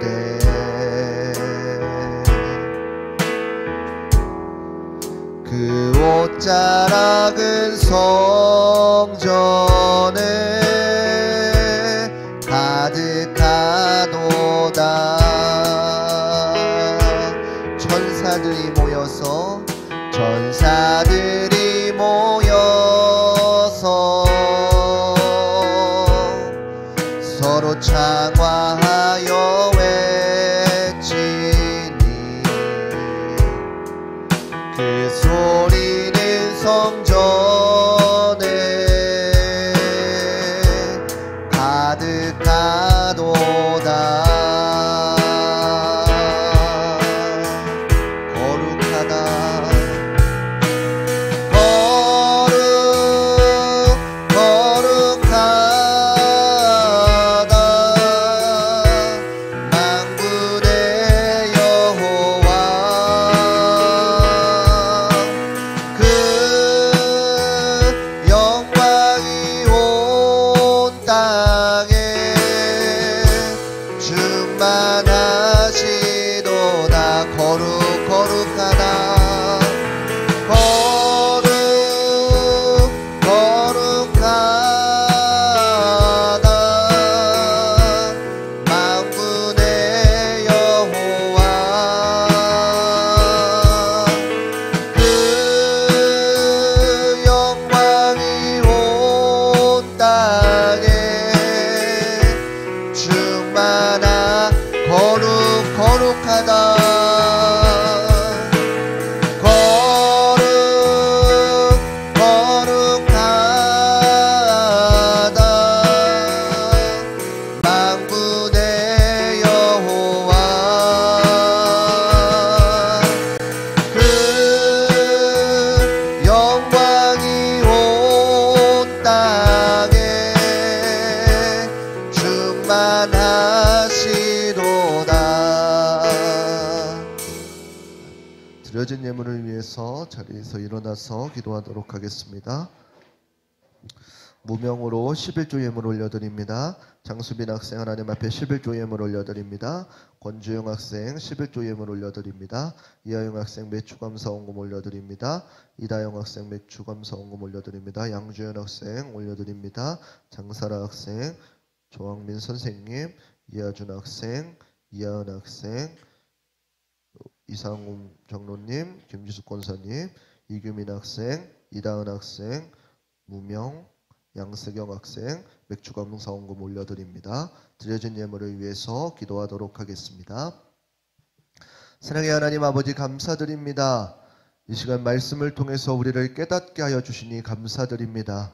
그 옷자락은 성전에 가득하도다. 천사들이 모여서 서로 창화하여 외치니 그 소리는 성전에 가득하도다. 드려진 예물을 위해서 자리에서 일어나서 기도하도록 하겠습니다. 무명으로 11조 예물 올려드립니다. 장수빈 학생 하나님 앞에 11조 예물 올려드립니다. 권주영 학생 11조 예물 올려드립니다. 이하영 학생 매추감사 원금 올려드립니다. 이다영 학생 매추감사 원금 올려드립니다. 양주현 학생 올려드립니다. 장사라 학생, 조항민 선생님, 이하준 학생, 이하은 학생, 이상훈 장로님, 김지숙 권사님, 이규민 학생, 이다은 학생, 무명, 양세경 학생, 맥주감사 원금 올려드립니다. 드려진 예물을 위해서 기도하도록 하겠습니다. 사랑의 하나님 아버지 감사드립니다. 이 시간 말씀을 통해서 우리를 깨닫게 하여 주시니 감사드립니다.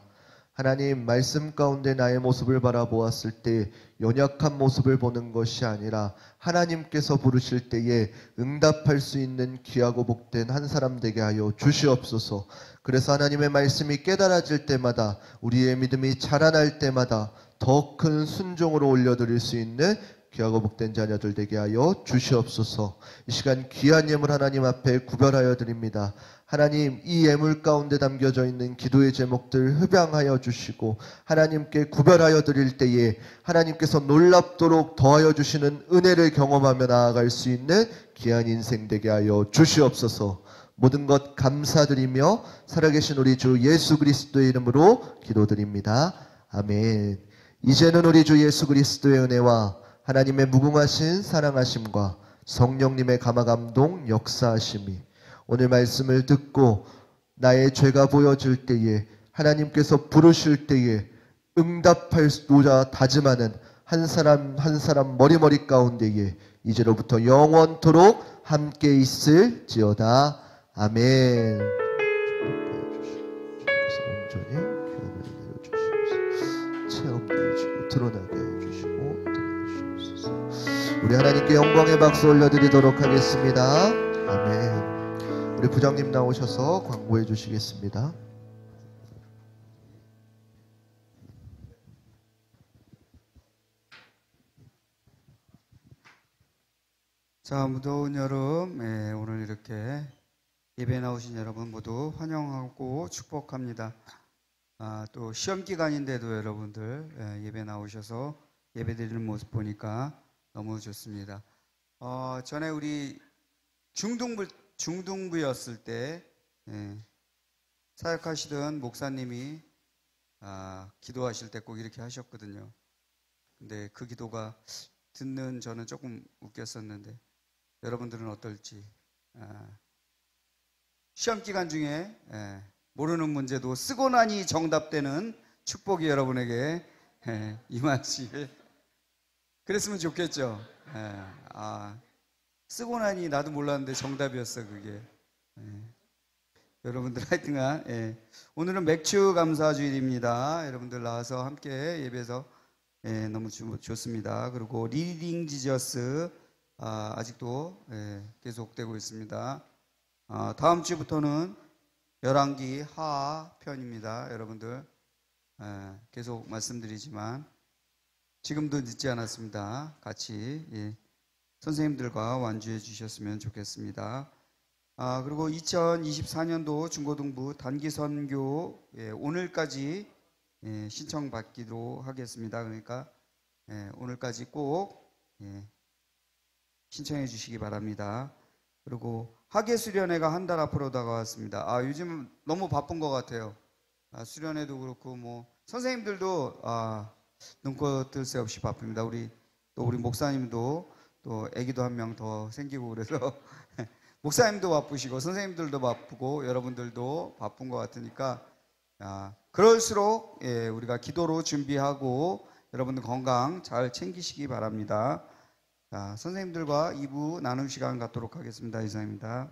하나님, 말씀 가운데 나의 모습을 바라보았을 때 연약한 모습을 보는 것이 아니라 하나님께서 부르실 때에 응답할 수 있는 귀하고 복된 한 사람 되게 하여 주시옵소서. 그래서 하나님의 말씀이 깨달아질 때마다, 우리의 믿음이 자라날 때마다 더 큰 순종으로 올려드릴 수 있는 귀하고 복된 자녀들 되게 하여 주시옵소서. 이 시간 귀한 예물 하나님 앞에 구별하여 드립니다. 하나님, 이 예물 가운데 담겨져 있는 기도의 제목들 흡양하여 주시고 하나님께 구별하여 드릴 때에 하나님께서 놀랍도록 더하여 주시는 은혜를 경험하며 나아갈 수 있는 귀한 인생 되게 하여 주시옵소서. 모든 것 감사드리며 살아계신 우리 주 예수 그리스도의 이름으로 기도드립니다. 아멘. 이제는 우리 주 예수 그리스도의 은혜와 하나님의 무궁하신 사랑하심과 성령님의 감화감동 역사하심이 오늘 말씀을 듣고 나의 죄가 보여질 때에 하나님께서 부르실 때에 응답하고자 다짐하는 한 사람 한 사람 머리머리 가운데에 이제로부터 영원토록 함께 있을지어다. 아멘. 온전히 교훈을 내려주시옵소서. 체험도 해주시고 드러나게 해주시고 도와주시옵소서. 우리 하나님께 영광의 박수 올려드리도록 하겠습니다. 아멘. 우리 부장님 나오셔서 광고해 주시겠습니다. 자, 무더운 여름, 오늘 이렇게 예배 나오신 여러분 모두 환영하고 축복합니다. 또 시험 기간인데도 여러분들 예배 나오셔서 예배 드리는 모습 보니까 너무 좋습니다. 전에 우리 중등부였을 때 사역하시던 목사님이 기도하실 때 꼭 이렇게 하셨거든요. 근데 그 기도가 듣는 저는 조금 웃겼었는데 여러분들은 어떨지. 시험 기간 중에 모르는 문제도 쓰고 나니 정답되는 축복이 여러분에게 임하시길 그랬으면 좋겠죠. 쓰고 나니 나도 몰랐는데 정답이었어 그게. 여러분들 하여튼간 오늘은 맥주 감사 주일입니다. 여러분들 나와서 함께 예배해서 너무 좋습니다. 그리고 리딩 지저스 아직도 계속되고 있습니다. 다음 주부터는 열왕기 하편입니다. 여러분들 계속 말씀드리지만 지금도 늦지 않았습니다. 같이 선생님들과 완주해 주셨으면 좋겠습니다. 그리고 2024년도 중고등부 단기선교 오늘까지 신청받기로 하겠습니다. 그러니까 오늘까지 꼭 신청해 주시기 바랍니다. 그리고 학예수련회가 한 달 앞으로 다가왔습니다. 요즘 너무 바쁜 것 같아요. 수련회도 그렇고 뭐 선생님들도 눈코 뜰 새 없이 바쁩니다. 우리 목사님도 또 아기도 한 명 더 생기고 그래서 목사님도 바쁘시고 선생님들도 바쁘고 여러분들도 바쁜 것 같으니까 그럴수록 우리가 기도로 준비하고 여러분들 건강 잘 챙기시기 바랍니다. 선생님들과 2부 나눔 시간 갖도록 하겠습니다. 이상입니다.